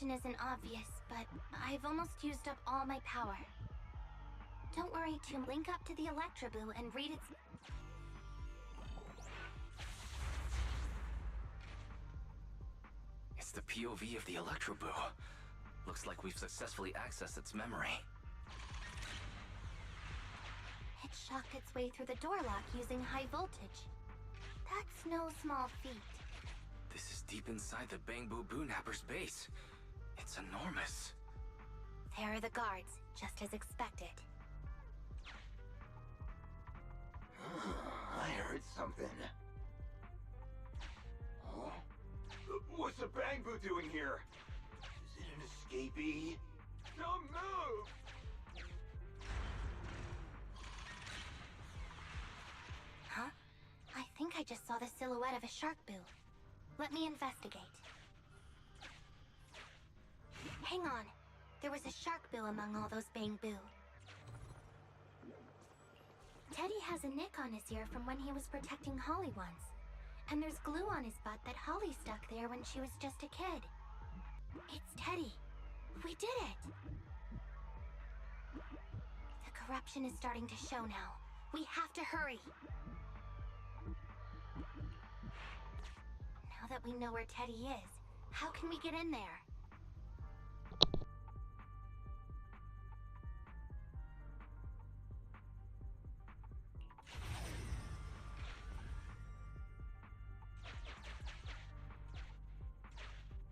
corruption isn't obvious, but I've almost used up all my power. Don't worry, to link up to the Electroboo and read its... It's the POV of the Electroboo. Looks like we've successfully accessed its memory. It shocked its way through the door lock using high voltage. That's no small feat. This is deep inside the Bangbu Boonapper's base. It's enormous. There are the guards, just as expected. I heard something. Huh? What's the Bangbu doing here? Is it an escapee? Don't move! Huh? I think I just saw the silhouette of a shark boo. Let me investigate. Hang on. There was a shark boo among all those Bangbu. Teddy has a nick on his ear from when he was protecting Holly once. And there's glue on his butt that Holly stuck there when she was just a kid. It's Teddy. We did it! The corruption is starting to show now. We have to hurry. Now that we know where Teddy is, how can we get in there?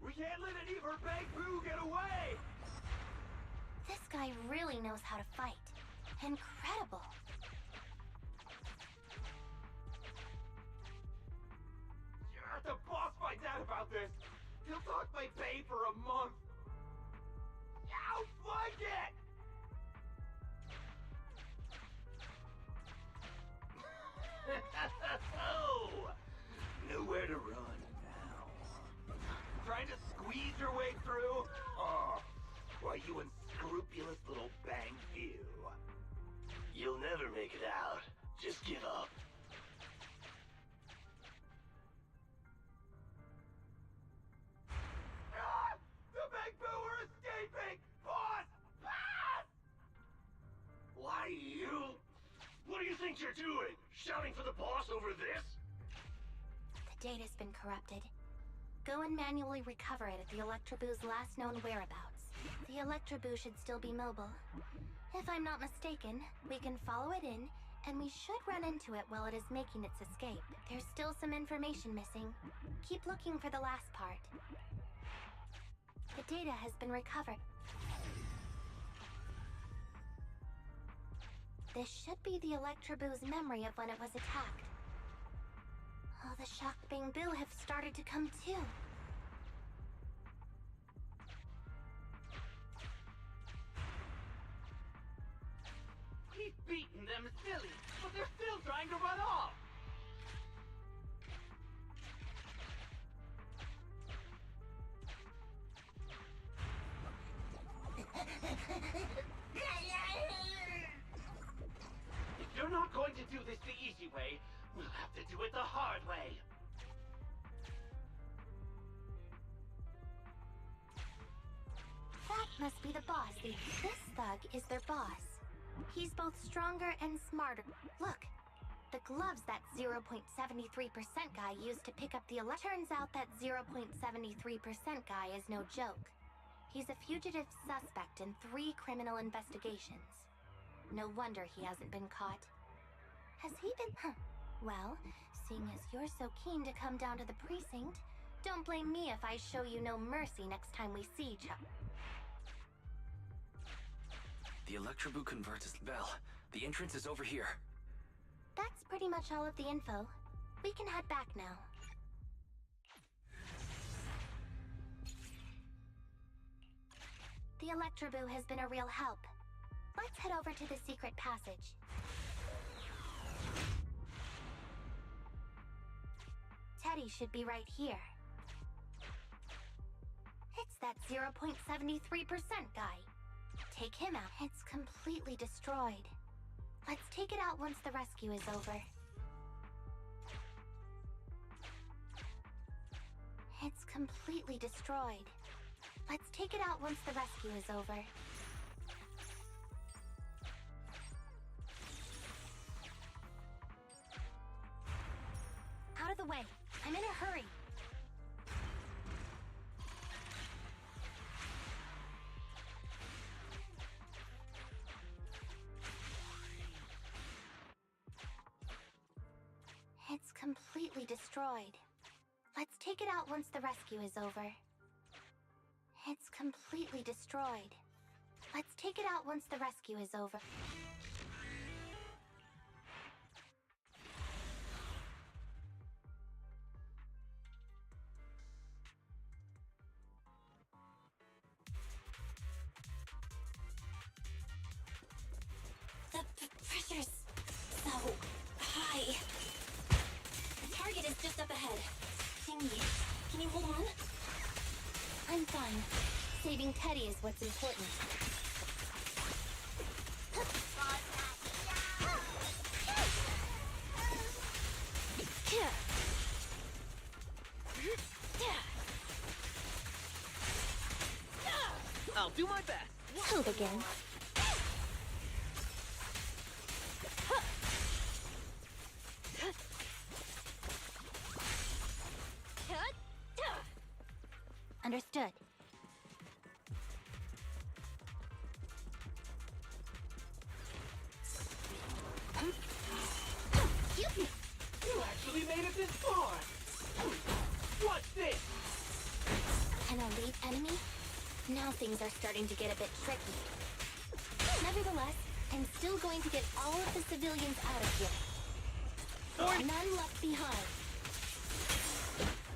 We can't let an evil Bangbu get away! This guy really knows how to fight. Incredible. If the boss finds out about this, he'll talk my pay for a month. I'll find it! Oh, nowhere to run now. Trying to squeeze your way through? Oh, why, you unscrupulous little Bangbu. You'll never make it out. Just give up. Ah! The Bangbu are escaping! Boss! Ah! Why, you? What do you think you're doing? Shouting for the boss over this? The data's been corrupted. Go and manually recover it at the Electroboo's last known whereabouts. The Electroboo should still be mobile. If I'm not mistaken, we can follow it in, and we should run into it while it is making its escape. There's still some information missing. Keep looking for the last part. The data has been recovered. This should be the Electroboo's memory of when it was attacked. Oh, the shocked Bangbu have started to come too. He's beaten them silly, but they're still trying to run off! If you're not going to do this the easy way, we'll have to do it the hard way. That must be the boss. This thug is their boss. He's both stronger and smarter. Look, the gloves that 0.73% guy used to pick up the Turns out that 0.73% guy is no joke. He's a fugitive suspect in 3 criminal investigations. No wonder he hasn't been caught. Has he been... Well, seeing as you're so keen to come down to the precinct, don't blame me if I show you no mercy next time we see each other. The Electroboo converts its bell. The entrance is over here. That's pretty much all of the info. We can head back now. The Electroboo has been a real help. Let's head over to the secret passage. Teddy should be right here. It's that 0.73% guy. Take him out. It's completely destroyed. Let's take it out once the rescue is over. It's completely destroyed. Let's take it out once the rescue is over. Out of the way. I'm in a hurry. It's completely destroyed. Let's take it out once the rescue is over. It's completely destroyed. Let's take it out once the rescue is over. The pressure's so high. The target is just up ahead. Quinyi, can you hold on? I'm fine. Saving Teddy is what's important. I'll do my best. Shoot again. Understood. You actually made it this far! What's this? An elite enemy? Now things are starting to get a bit tricky. Nevertheless, I'm still going to get all of the civilians out of here. None left behind.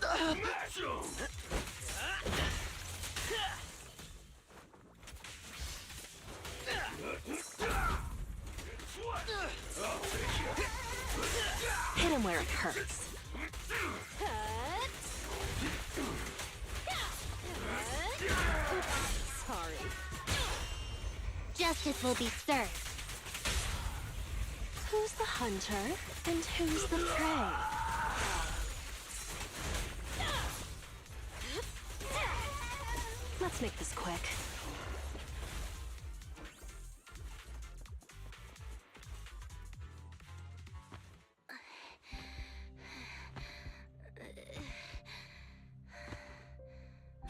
Smash 'em! Hit him where it hurts. Sorry. Justice will be served. Who's the hunter and who's the prey? Let's make this quick.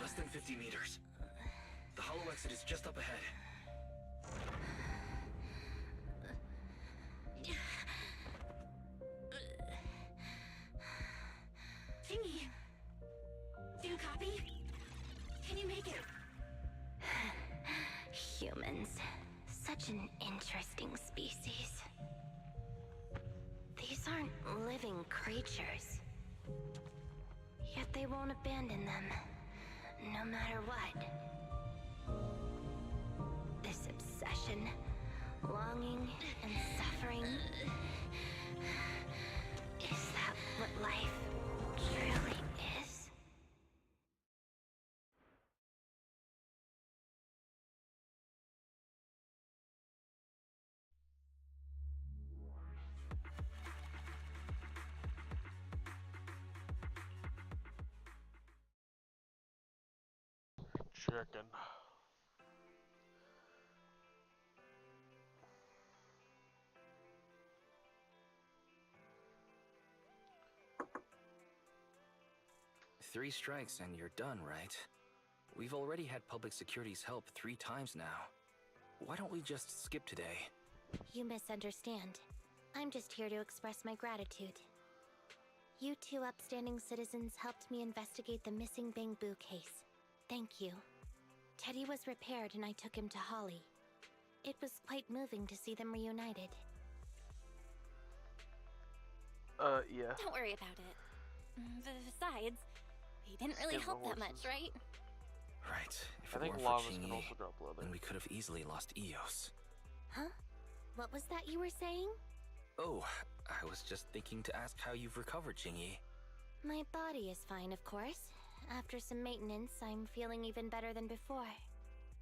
Less than 50 meters. The hollow exit is just up ahead. Quinyi, do you copy? Can you make it? Humans. Such an interesting species. These aren't living creatures. Yet they won't abandon them, no matter what. This obsession, longing, and suffering. Is that what life truly is? Chicken. Three strikes and you're done, right? We've already had public security's help 3 times now. Why don't we just skip today? You misunderstand. I'm just here to express my gratitude. You two upstanding citizens helped me investigate the missing Bangbu case. Thank you. Teddy was repaired and I took him to Holly. It was quite moving to see them reunited. Yeah. Don't worry about it. Besides, he didn't really Skip the help that much, horses. right? Right. If I it think weren't llamas for can Quinyi, also drop leather. then we could have easily lost Eos. Huh? What was that you were saying? Oh, I was just thinking to ask how you've recovered, Quinyi. My body is fine, of course. After some maintenance, I'm feeling even better than before.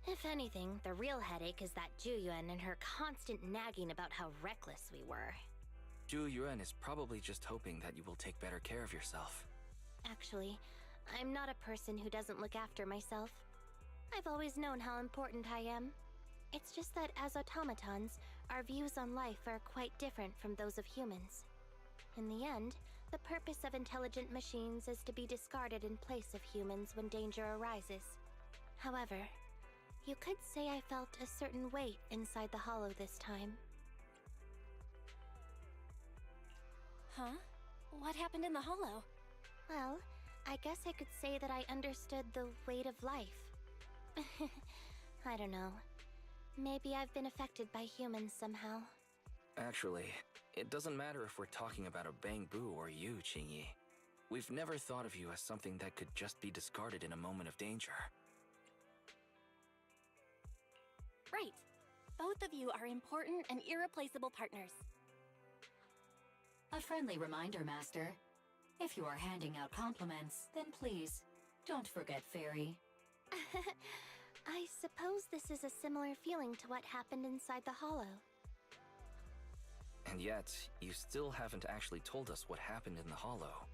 If anything, the real headache is that Juyuan and her constant nagging about how reckless we were. Zhu Yuan is probably just hoping that you will take better care of yourself. Actually, I'm not a person who doesn't look after myself. I've always known how important I am. It's just that as automatons, our views on life are quite different from those of humans. In the end, the purpose of intelligent machines is to be discarded in place of humans when danger arises. However, you could say I felt a certain weight inside the hollow this time. Huh? What happened in the hollow? Well, I guess I could say that I understood the weight of life. I don't know. Maybe I've been affected by humans somehow. Actually, it doesn't matter if we're talking about a Bangbu or you, Qingyi. We've never thought of you as something that could just be discarded in a moment of danger. Right. Both of you are important and irreplaceable partners. A friendly reminder, Master. If you are handing out compliments, then please, don't forget Fairy. I suppose this is a similar feeling to what happened inside the hollow. And yet, you still haven't actually told us what happened in the hollow.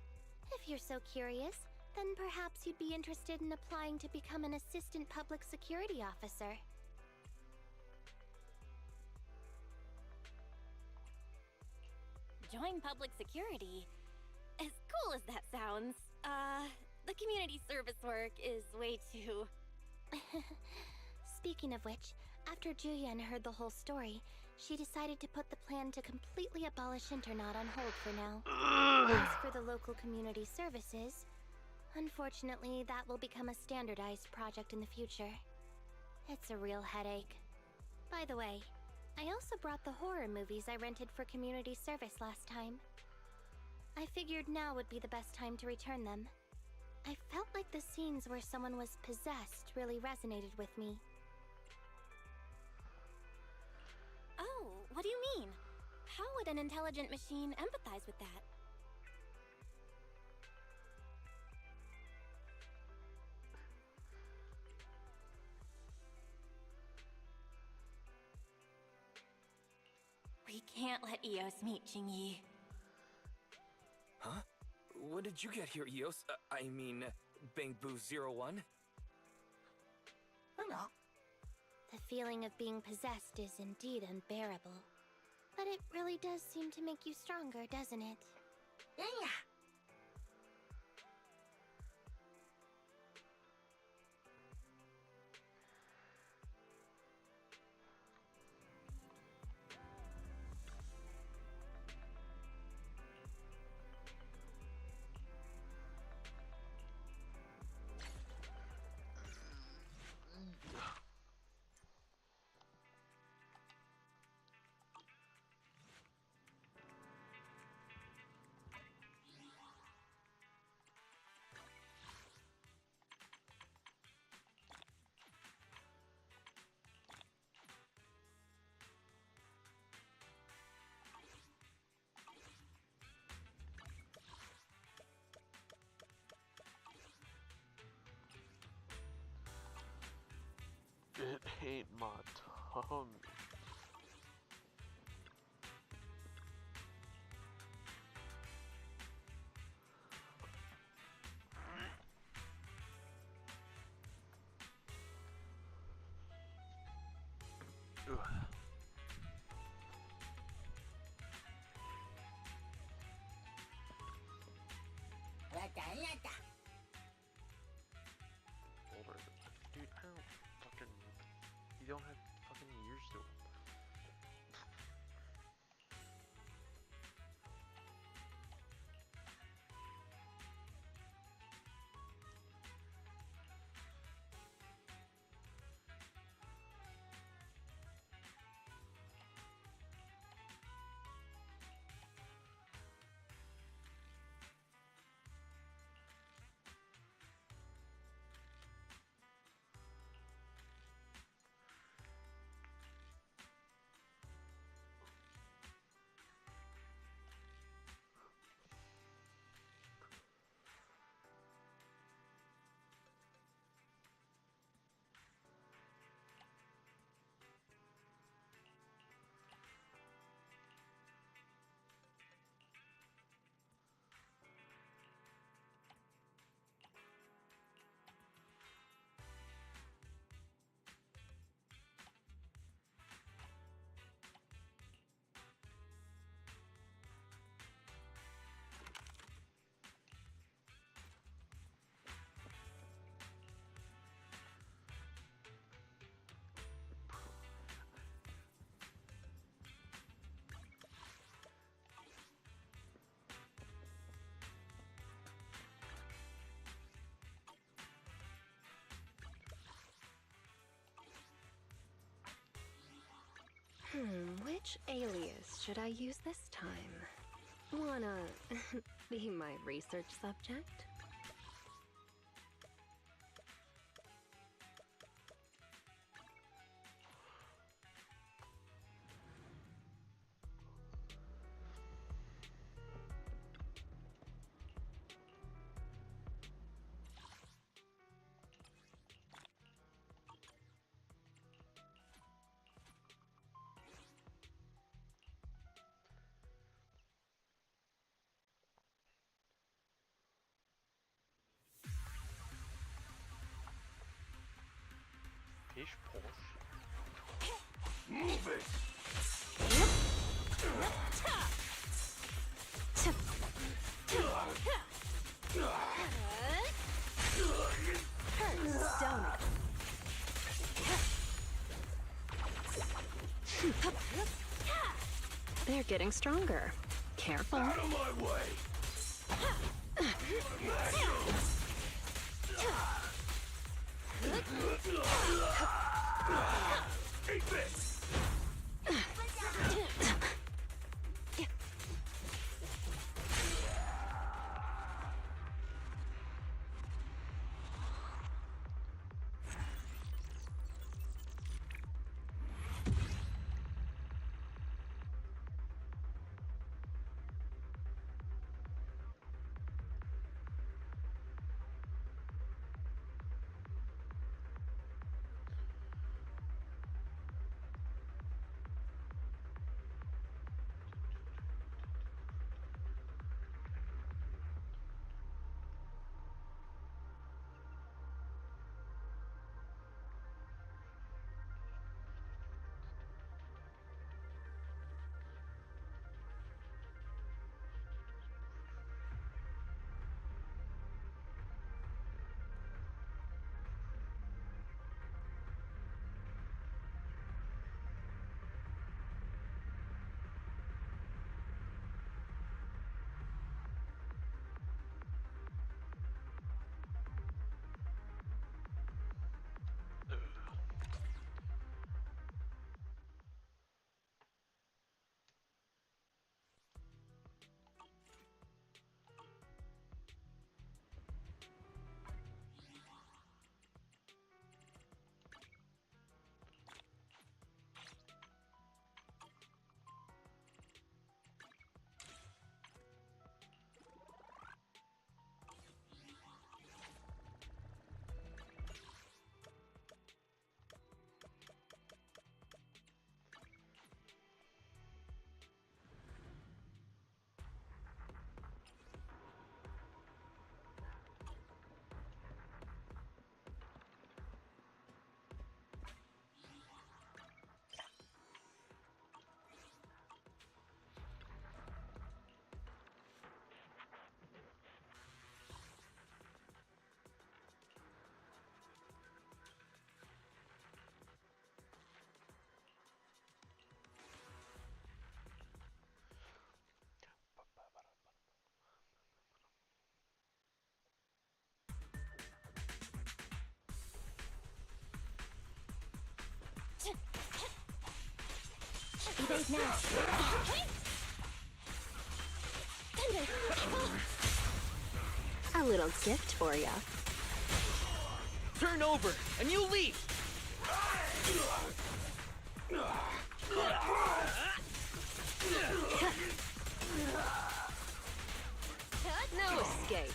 If you're so curious, then perhaps you'd be interested in applying to become an assistant public security officer. Join public security? As cool as that sounds, the community service work is way too... Speaking of which, after Juyen heard the whole story, she decided to put the plan to completely abolish Internaut on hold for now. As for the local community services, unfortunately, that will become a standardized project in the future. It's a real headache. By the way, I also brought the horror movies I rented for community service last time. I figured now would be the best time to return them. I felt like the scenes where someone was possessed really resonated with me. Oh, what do you mean? How would an intelligent machine empathize with that? We can't let Eos meet Qingyi. Huh? When did you get here, Eos? I mean, Bangbu 01? The feeling of being possessed is indeed unbearable. But it really does seem to make you stronger, doesn't it? It ain't my tummy. Ugh. Older. Dude, I don't fucking... You don't have fucking years to him. Which alias should I use this time? Wanna be my research subject? Fish Porsche. Move it! Hurts, don't it? They're getting stronger. Careful. Out of my way! Eat this! Evade now. A little gift for ya. Turn over, and you leave! No escape.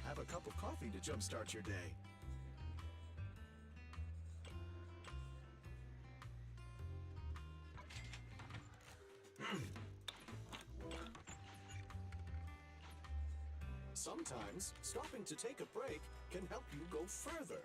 Have a cup of coffee to jumpstart your day. Sometimes, stopping to take a break can help you go further.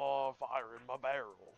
I'm firing my barrel.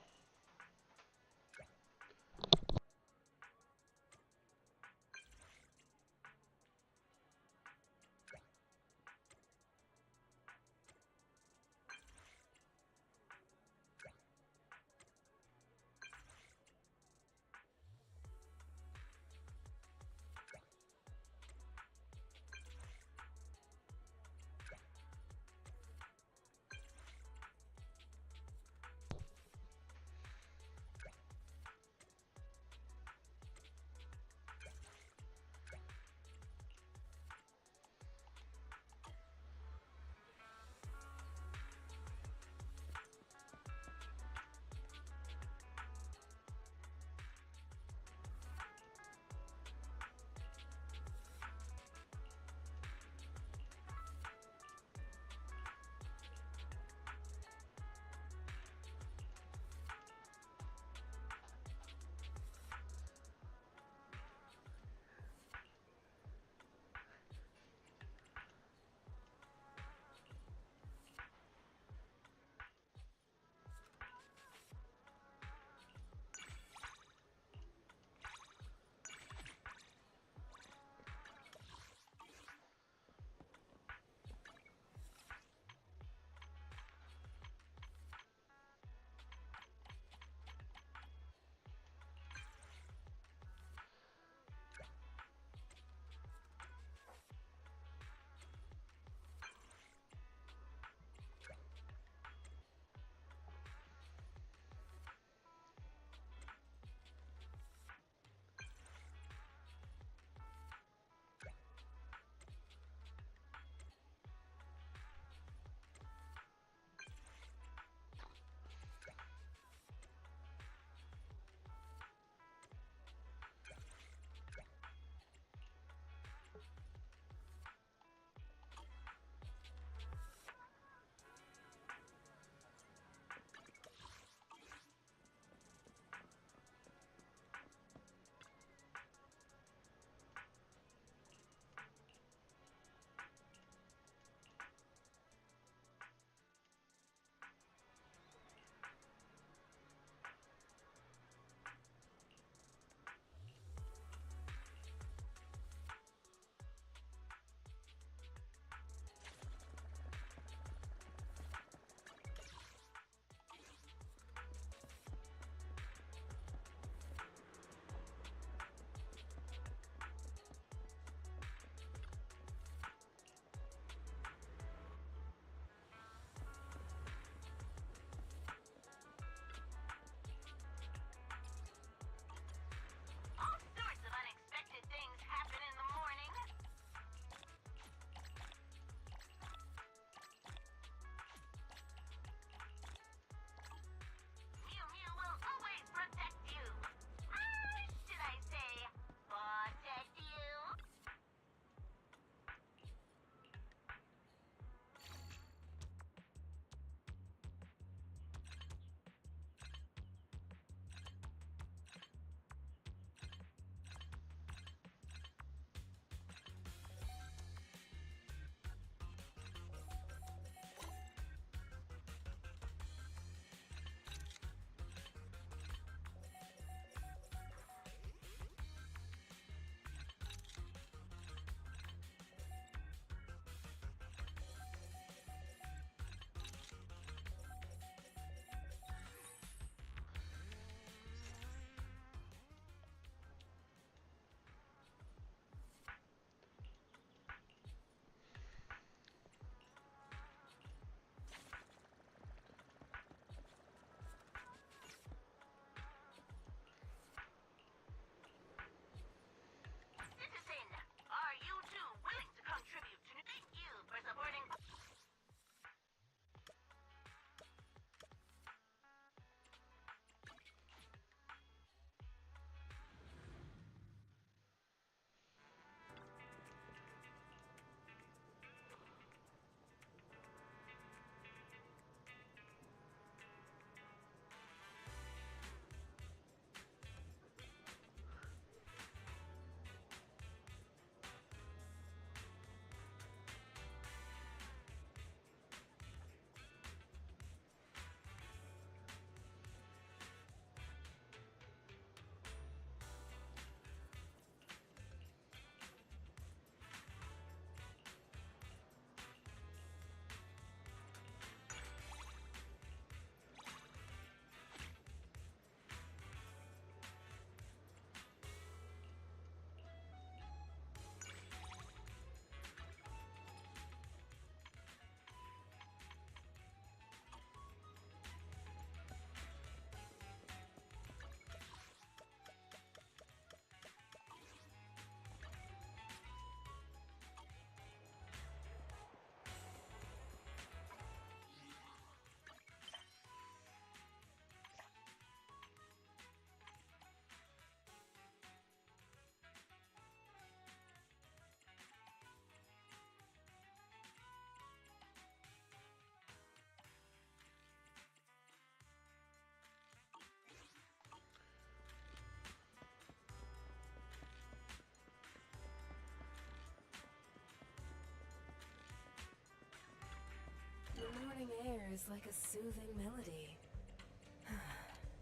is like a soothing melody.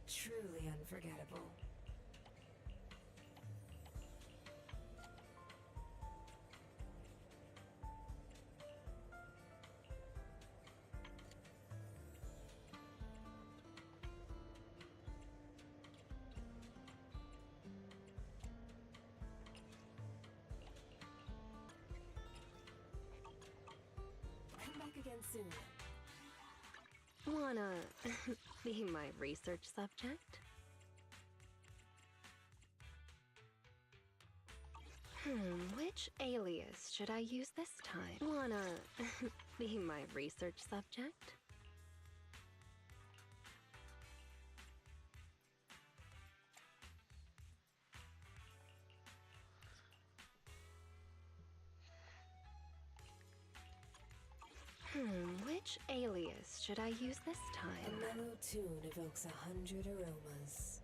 Truly unforgettable. Come back again soon. Wanna be my research subject? Which alias should I use this time? Wanna be my research subject? Which alias should I use this time? A mellow tune evokes 100 aromas.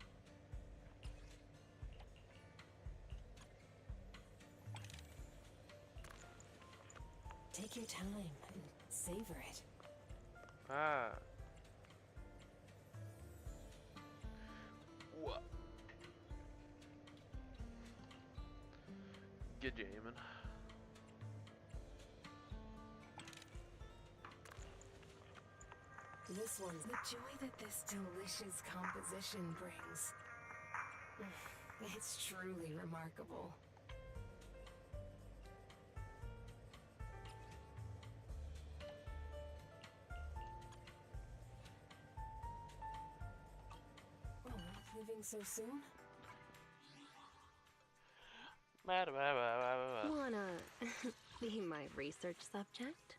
Take your time and savor it. Ah. What? Get you aiming. This one's the joy that this delicious composition brings. It's truly remarkable. Oh, leaving so soon? Wanna be my research subject?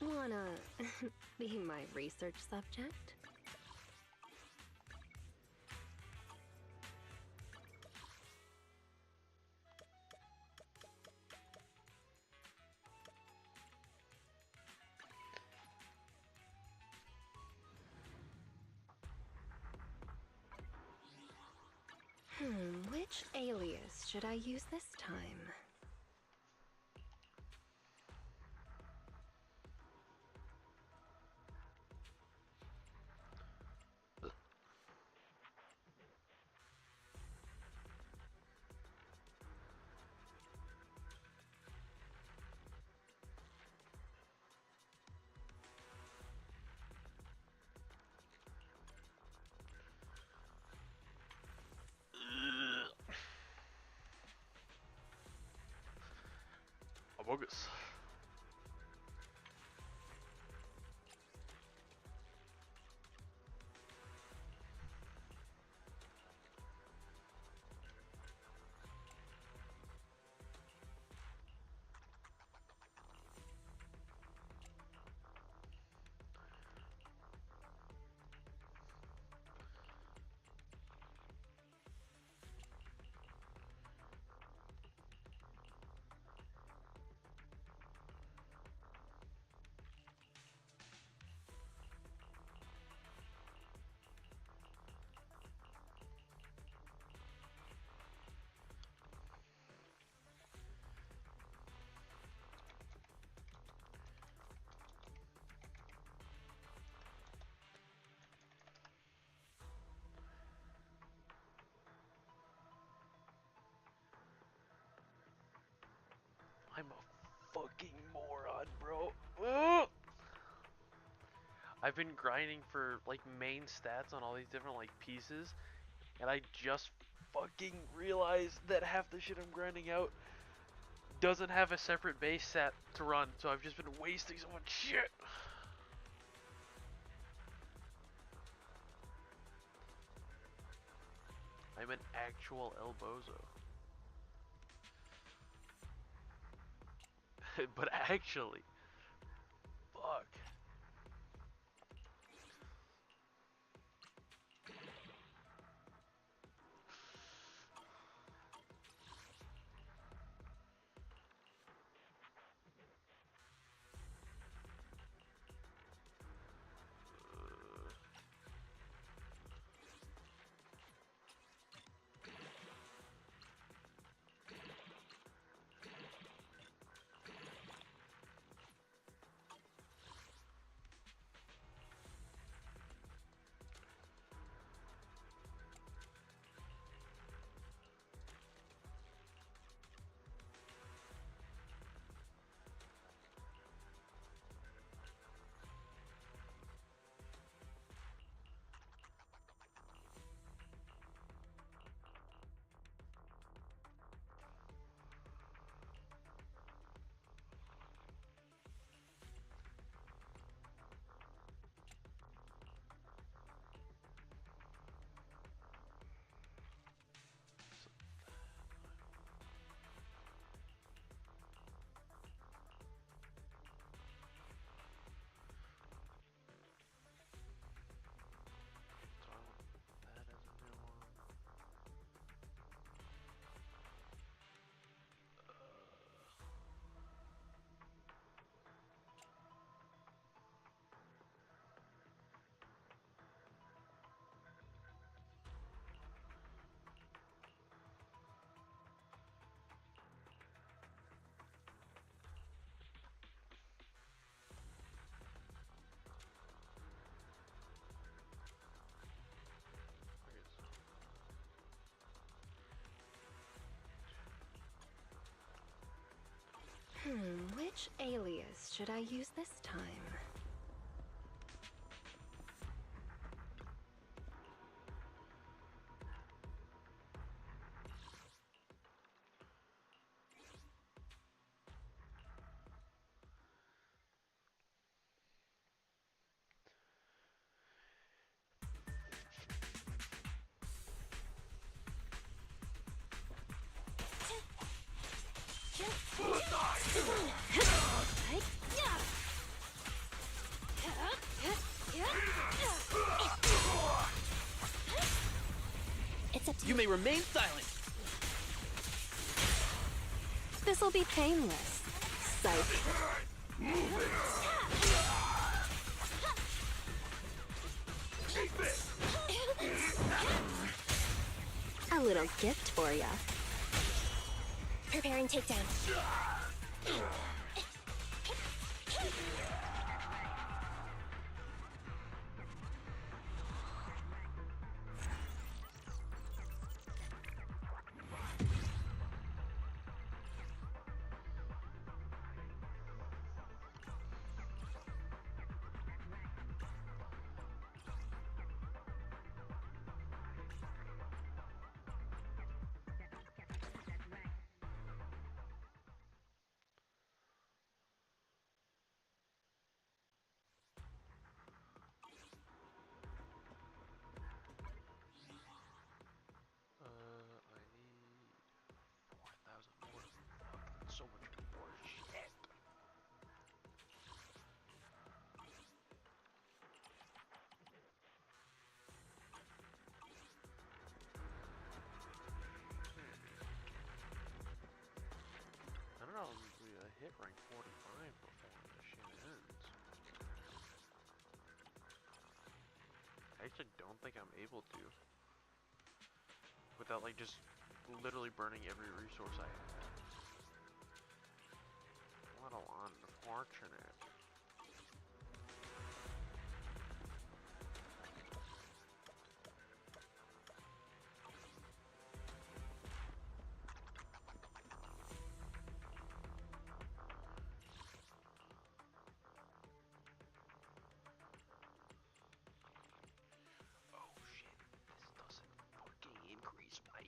Wanna be my research subject? Which alias should I use this time? Bogus. I'm a fucking moron, bro. Ugh! I've been grinding for like main stats on all these different like pieces, and I just fucking realized that half the shit I'm grinding out doesn't have a separate base stat to run, so I've just been wasting so much shit. I'm an actual El Bozo. But actually, fuck. Which alias should I use this time? It's up to You may remain silent. This'll be painless. Psych. A little gift for ya. Preparing takedown. So much more shit. I don't know if we hit rank 45 before this shit ends. I actually don't think I'm able to. Without like just literally burning every resource I have. What unfortunate. Oh shit, this doesn't fucking increase my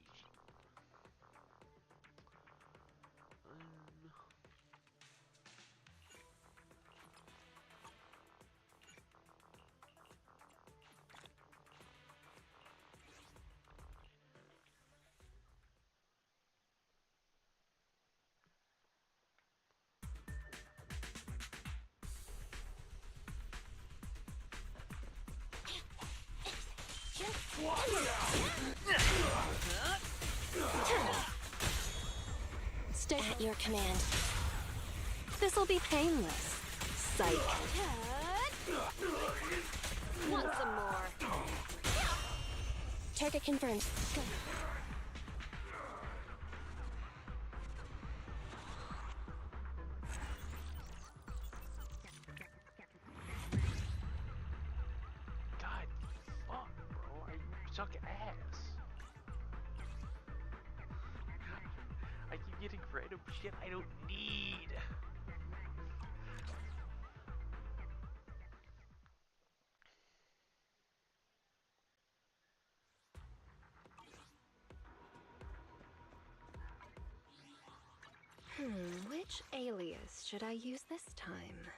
Stay at your command. This'll be painless. Psych. Want some more? Target confirmed. Go. God, fuck, bro. You suck ass. I keep getting random shit I don't need. Which alias should I use this time?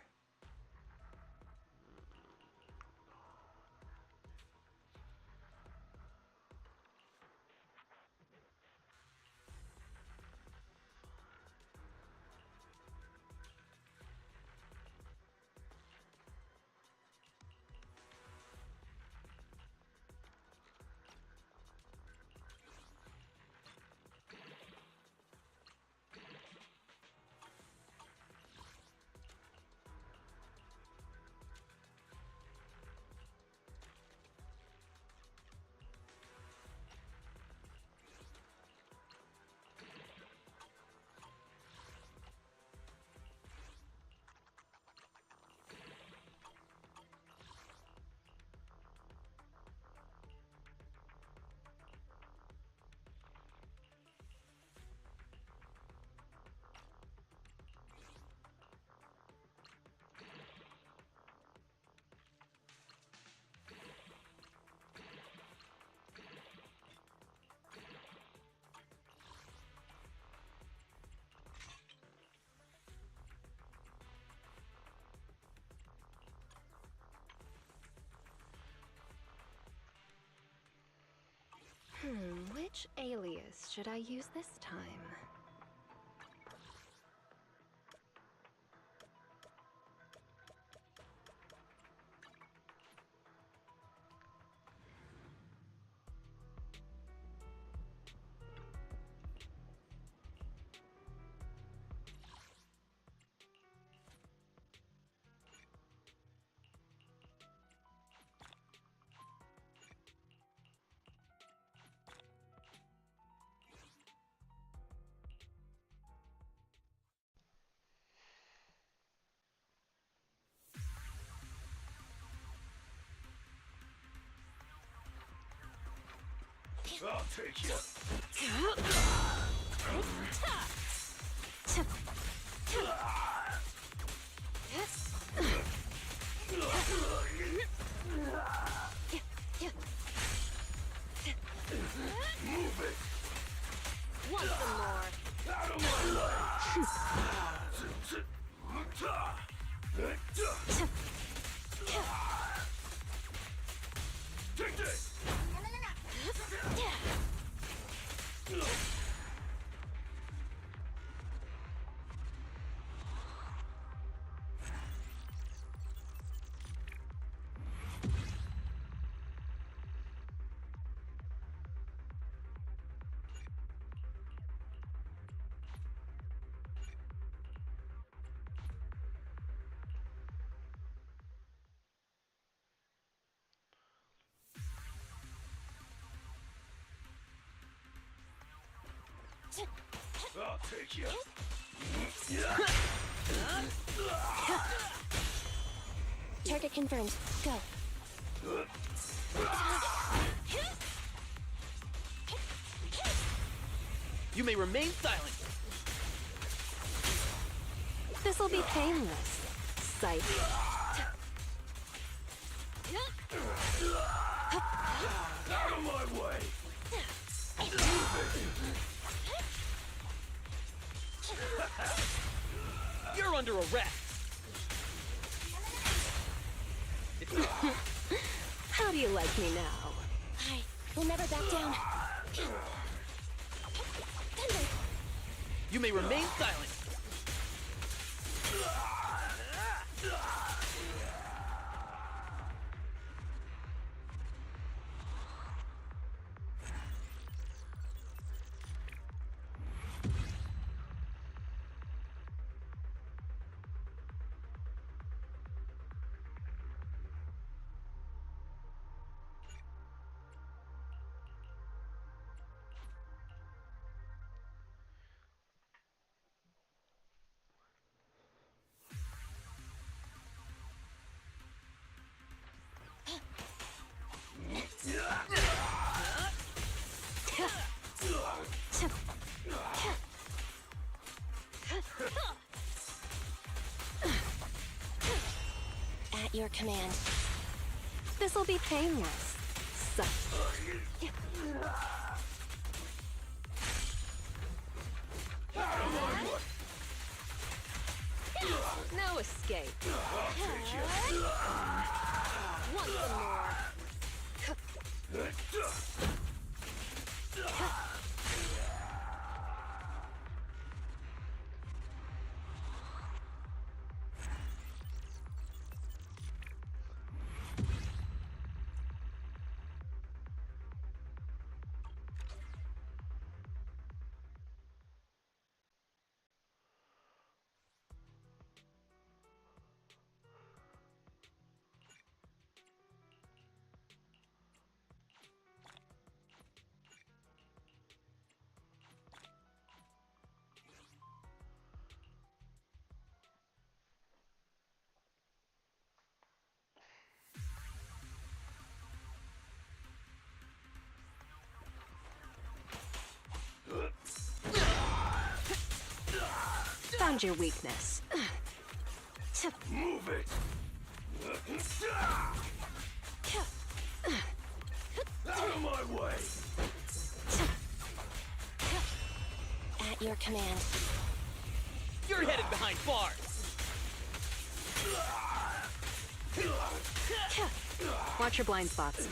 Which alias should I use this time? I'll take you. Move it. Want some more? Out of my way. Take this. I'll take you. Target confirmed. Go. You may remain silent. This'll be painless. Psych. Out of my way. You're under arrest. How do you like me now? I will never back down. You may remain silent. At your command. This'll be painless. So. No escape. Want some more? Found your weakness. Move it! Out of my way! At your command. You're headed behind bars! Watch your blind spots.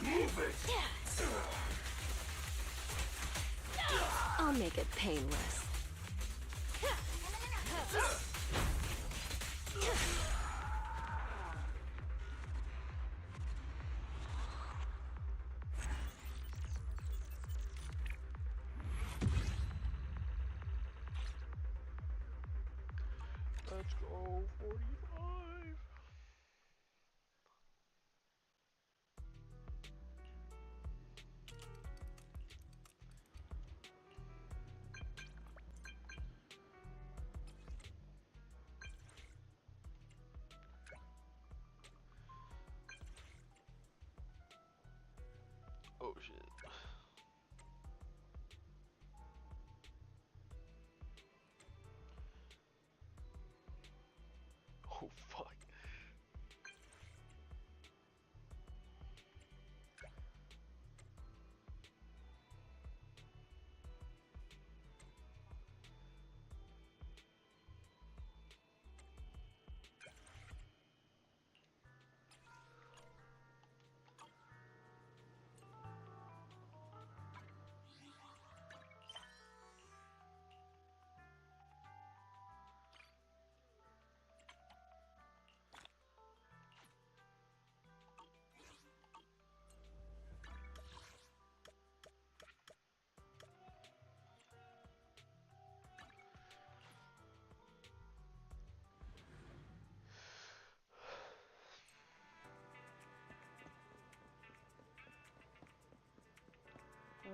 Move it! I'll make it painless. Let's go, 45. Oh shit. Oh fuck.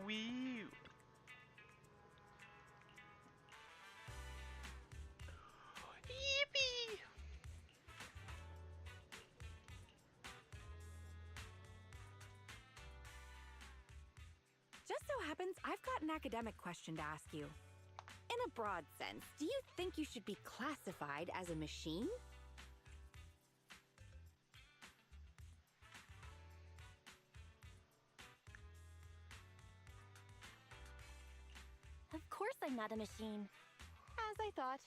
Wee. Yippee! Just so happens I've got an academic question to ask you. In a broad sense, do you think you should be classified as a machine? Of course I'm not a machine. As I thought.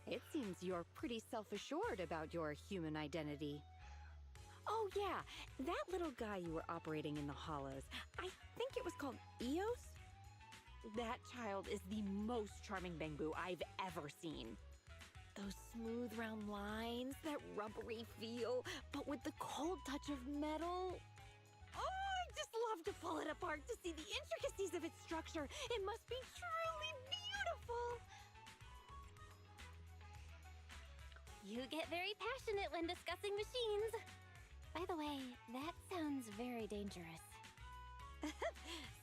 It seems you're pretty self-assured about your human identity. Oh yeah, that little guy you were operating in the hollows, I think it was called Eos? That child is the most charming Bangbu I've ever seen. Those smooth round lines, that rubbery feel, but with the cold touch of metal. Oh, I just love to pull it apart to see the intricacies of its structure. It must be truly beautiful. You get very passionate when discussing machines. By the way, that sounds very dangerous.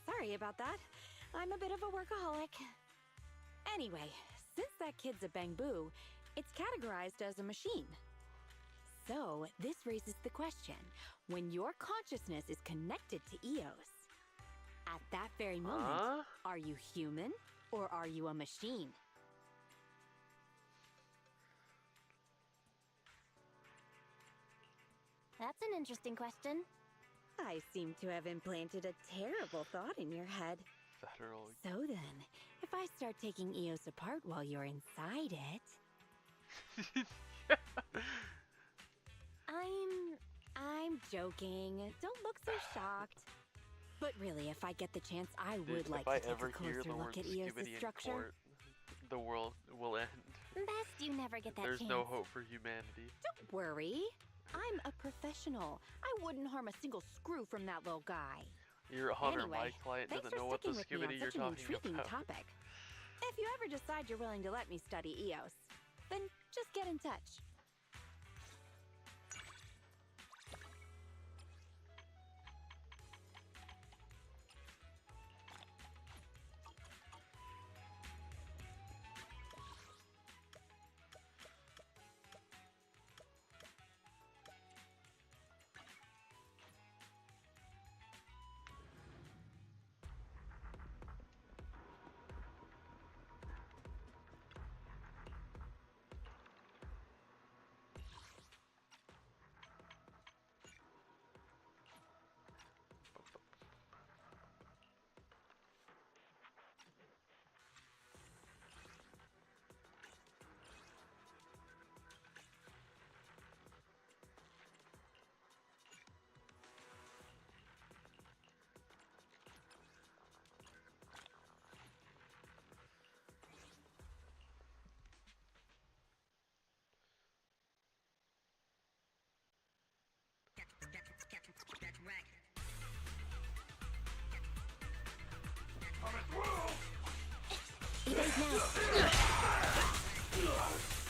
Sorry about that. I'm a bit of a workaholic. Anyway, since that kid's a Bangbu, it's categorized as a machine. So, this raises the question, when your consciousness is connected to Eos, At that very moment, are you human or are you a machine? That's an interesting question. I seem to have implanted a terrible thought in your head. So then, if I start taking Eos apart while you're inside it... I'm joking. Don't look so shocked. But really, if I get the chance, I would like to take a closer look at Eos' structure. Court, the world will end. Best you never get that There's chance. no hope for humanity. Don't worry. I'm a professional. I wouldn't harm a single screw from that little guy. Your Hunter, anyway, my client, thanks doesn't for know what the sticking with me skivity on you're such an talking intriguing about. topic. If you ever decide you're willing to let me study Eos, then just get in touch.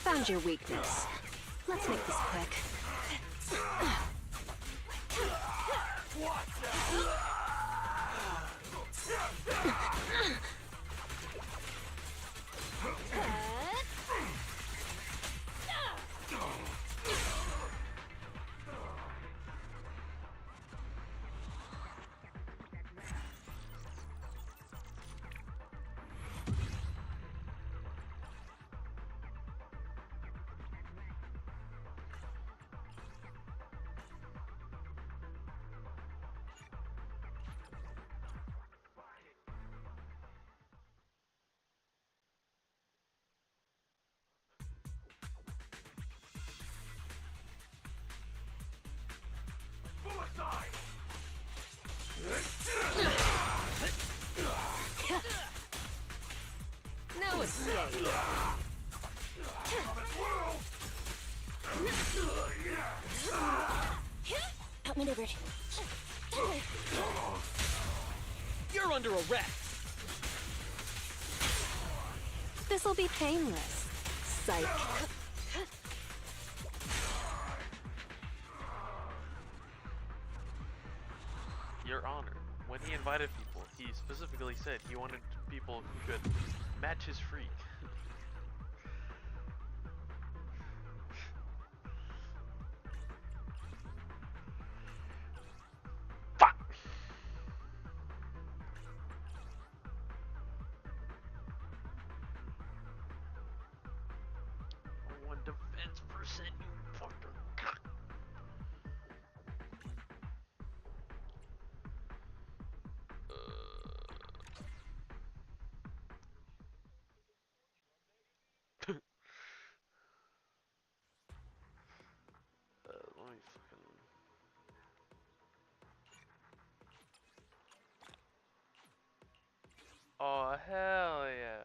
Found your weakness. Let's make this quick. No escape. Outmaneuvered. You're under arrest. This'll be painless. Psych. Your Honor, when he invited people, he specifically said he wanted people who could match his freak. Fuck! One defense percent, you fucker. Let me fucking... Oh, hell yeah.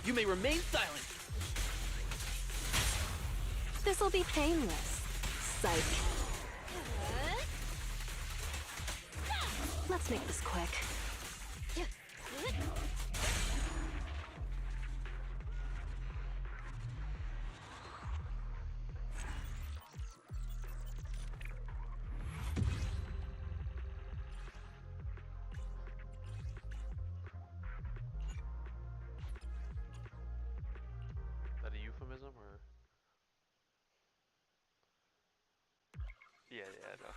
You may remain silent. This'll be painless. Psych. Let's make this quick. Yeah, no.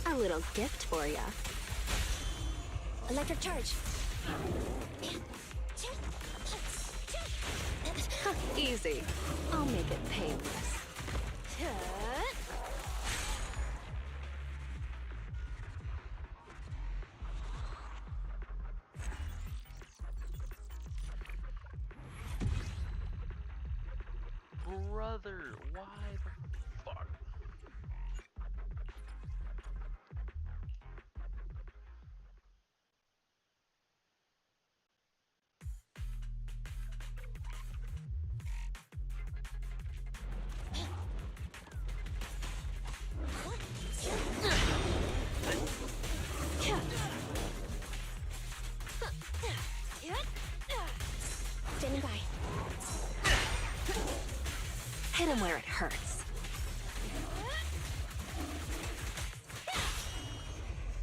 A little gift for ya. Electric charge. Easy. I'll make it painless. Brother, why the fuck? Standing by. Hit him where it hurts.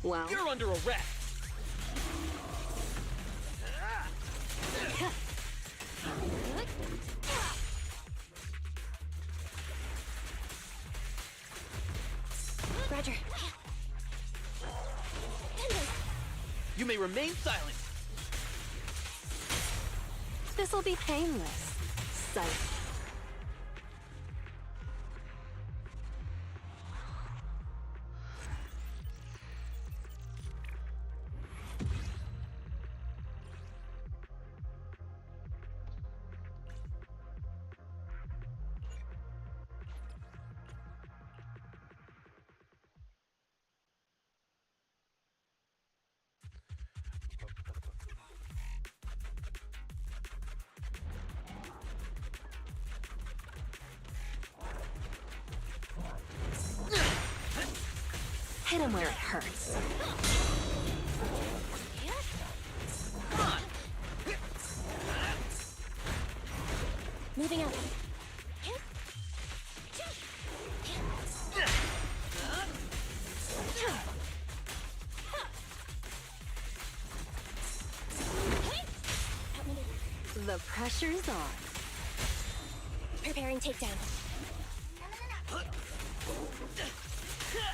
Well, You're under arrest. Roger. You may remain silent. this'll be painless. Psych. Hit him where it hurts. Moving out. The pressure's on. Preparing takedown.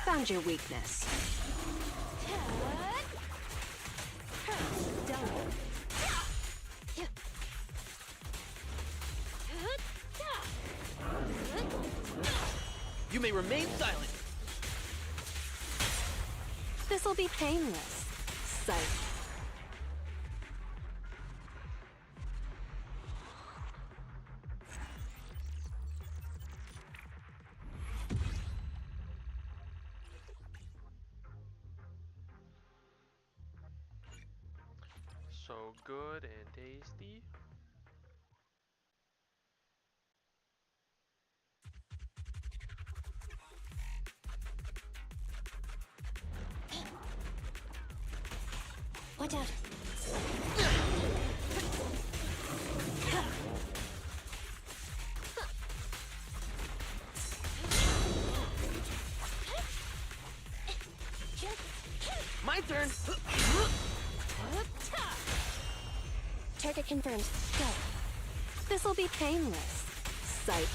Found your weakness. Done. You may remain silent. This'll be painless. Psych. So good and tasty. Watch out. My turn. Target confirmed. Go. This'll be painless. Psych.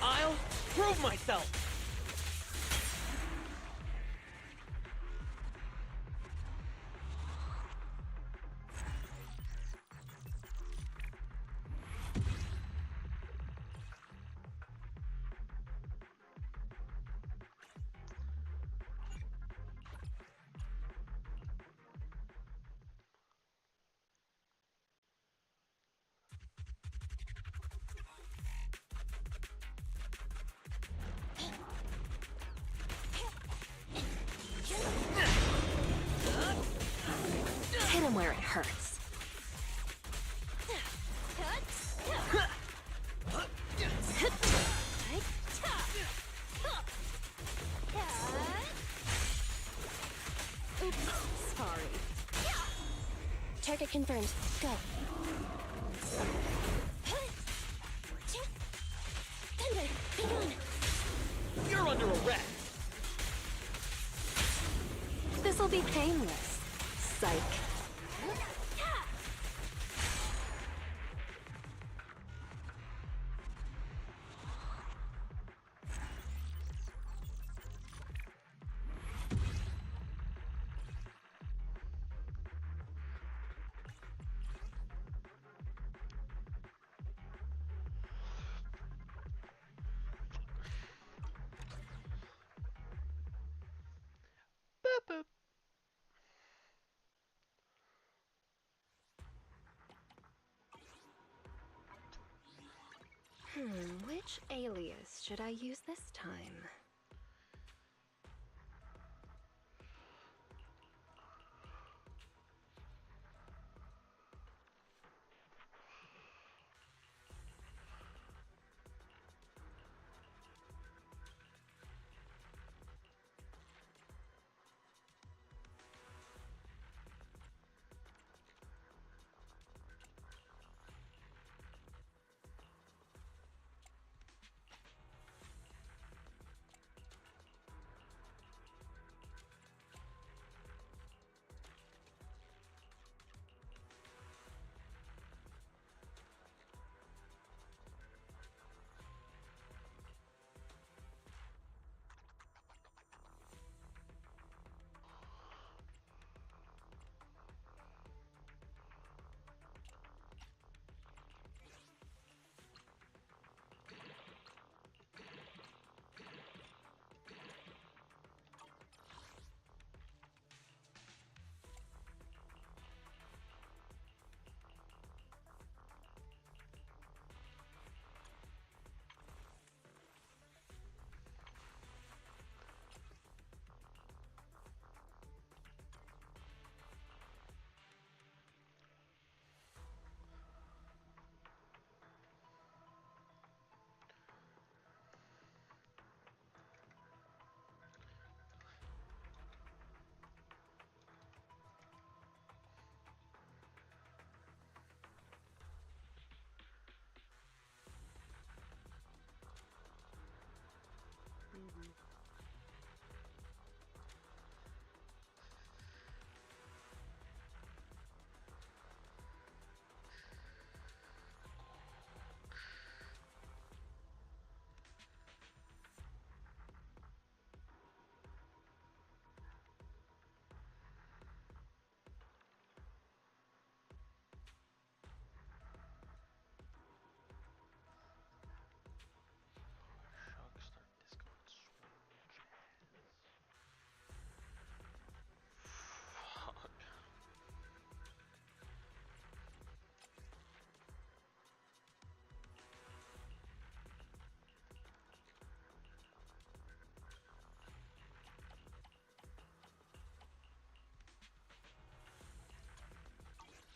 I'll prove myself. Hit him where it hurts. Confirmed. Go. Thunder, be gone. You're under arrest. This'll be painless. Psych. Boop, boop. Which alias should I use this time?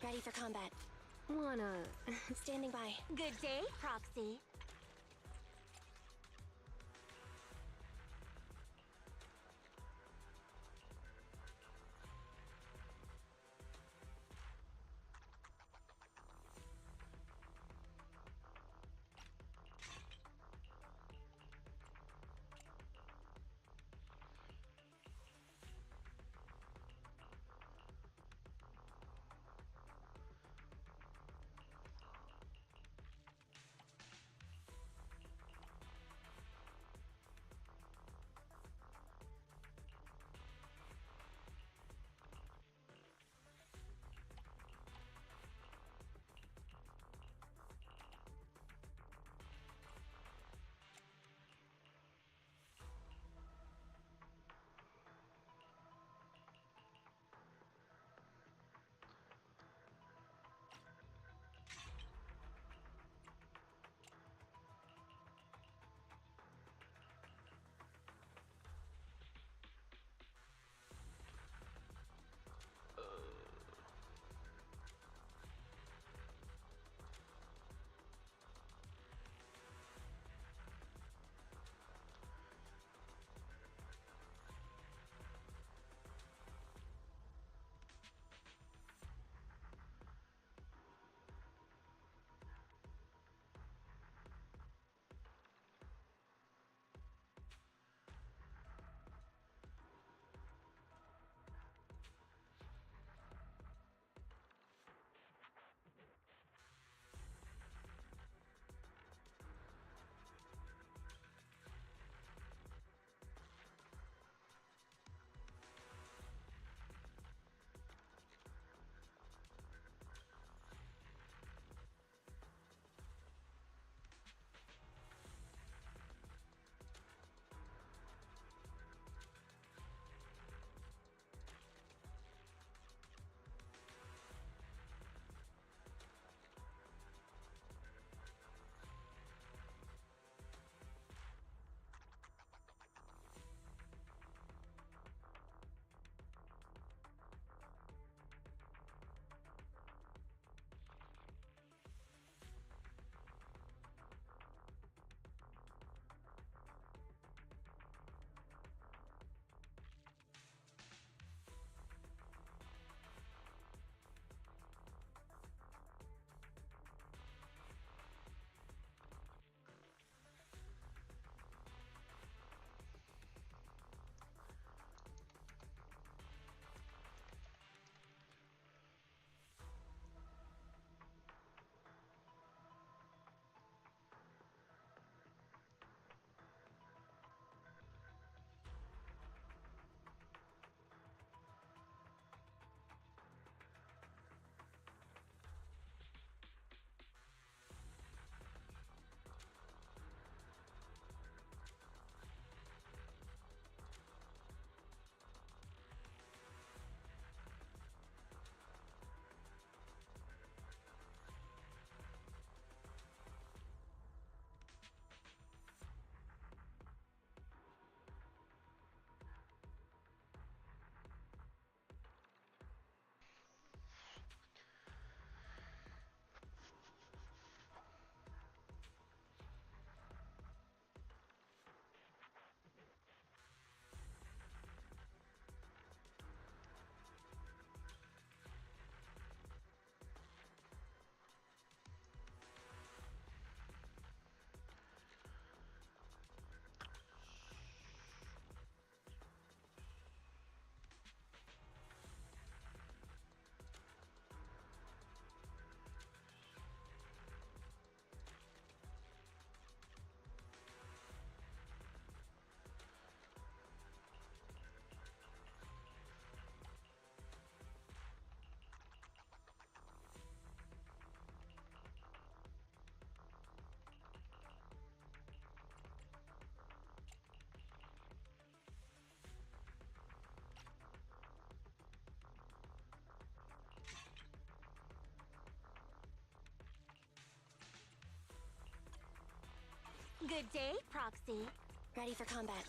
Ready for combat. Wanna... Standing by. Good day, Proxy. Good day, Proxy. Ready for combat.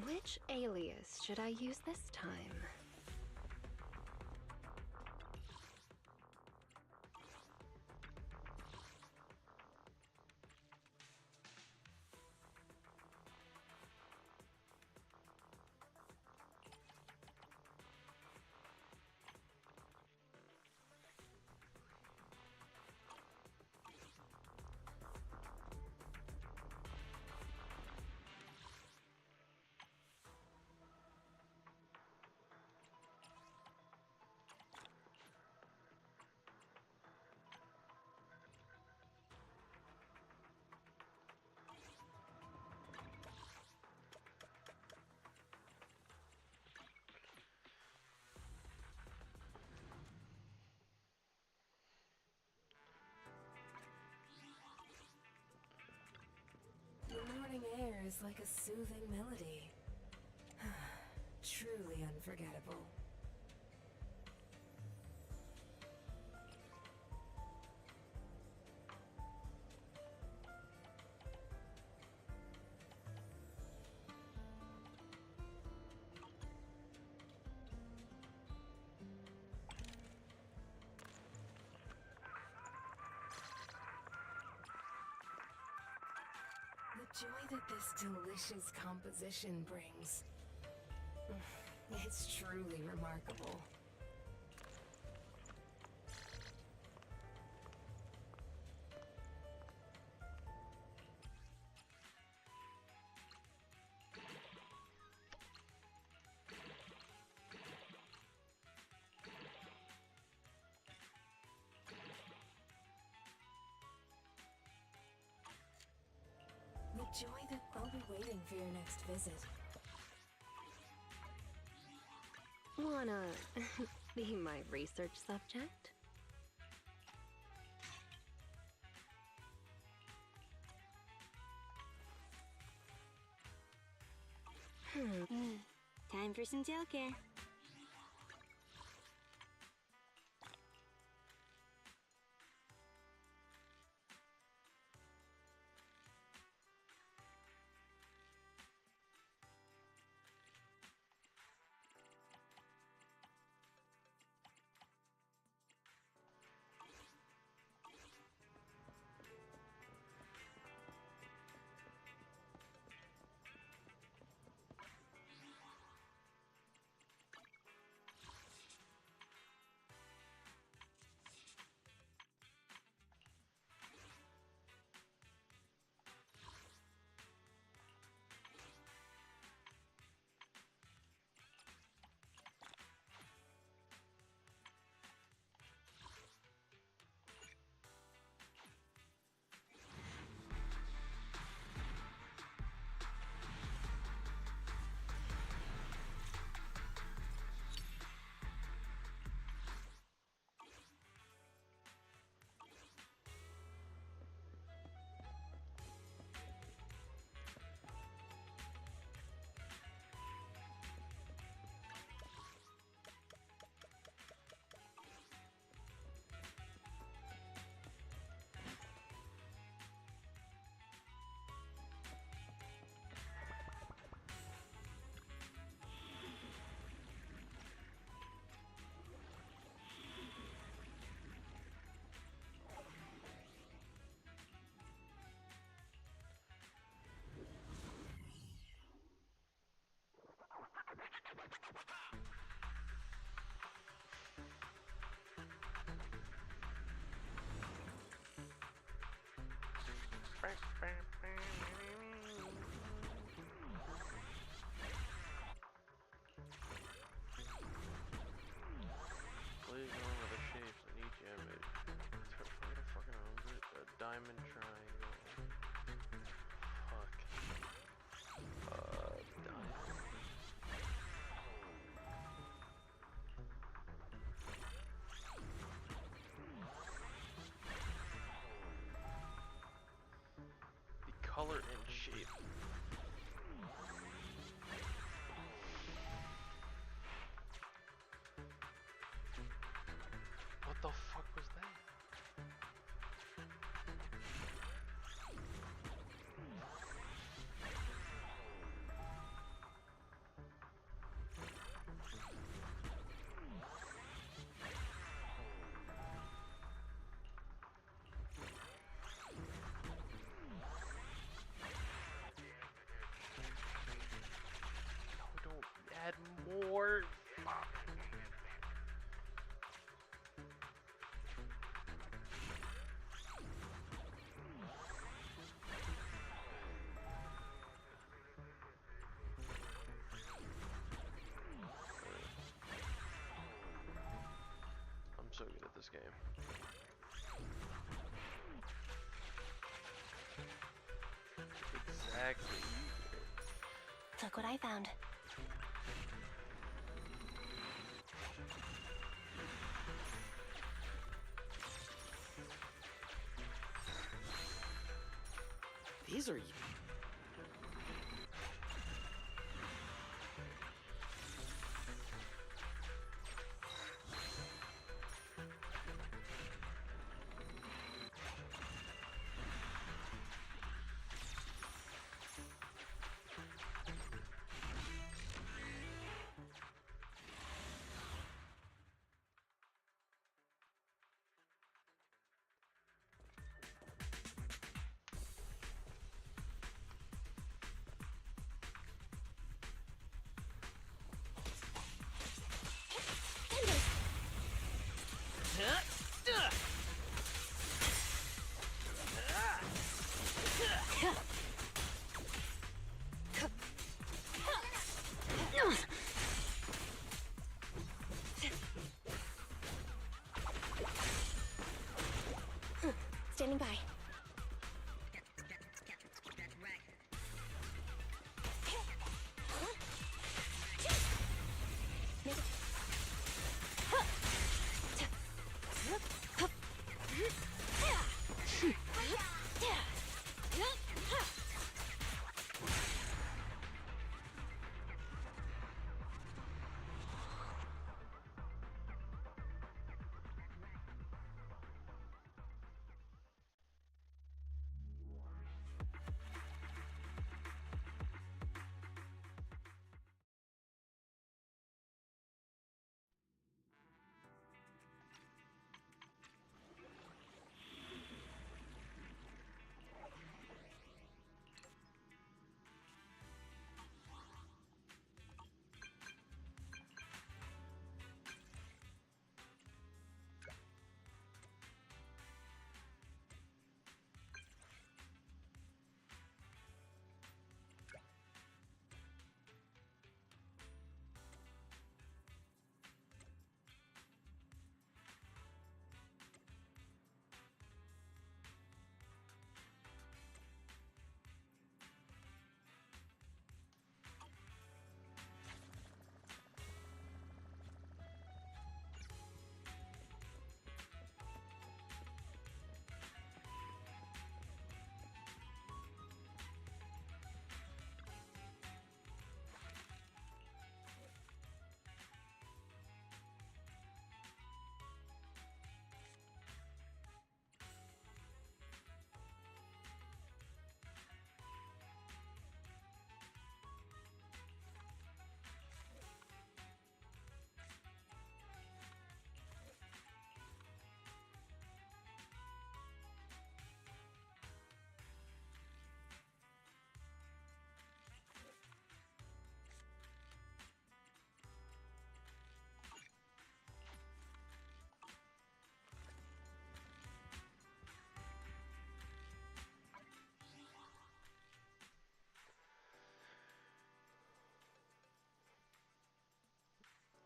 Which alias should I use this time? The morning air is like a soothing melody. Truly unforgettable. The joy that this delicious composition brings. It's truly remarkable. The joy that I'll be waiting for your next visit. Wanna be my research subject? Time for some tail care. so good at this game. Exactly. Look what I found. These are... Standing by.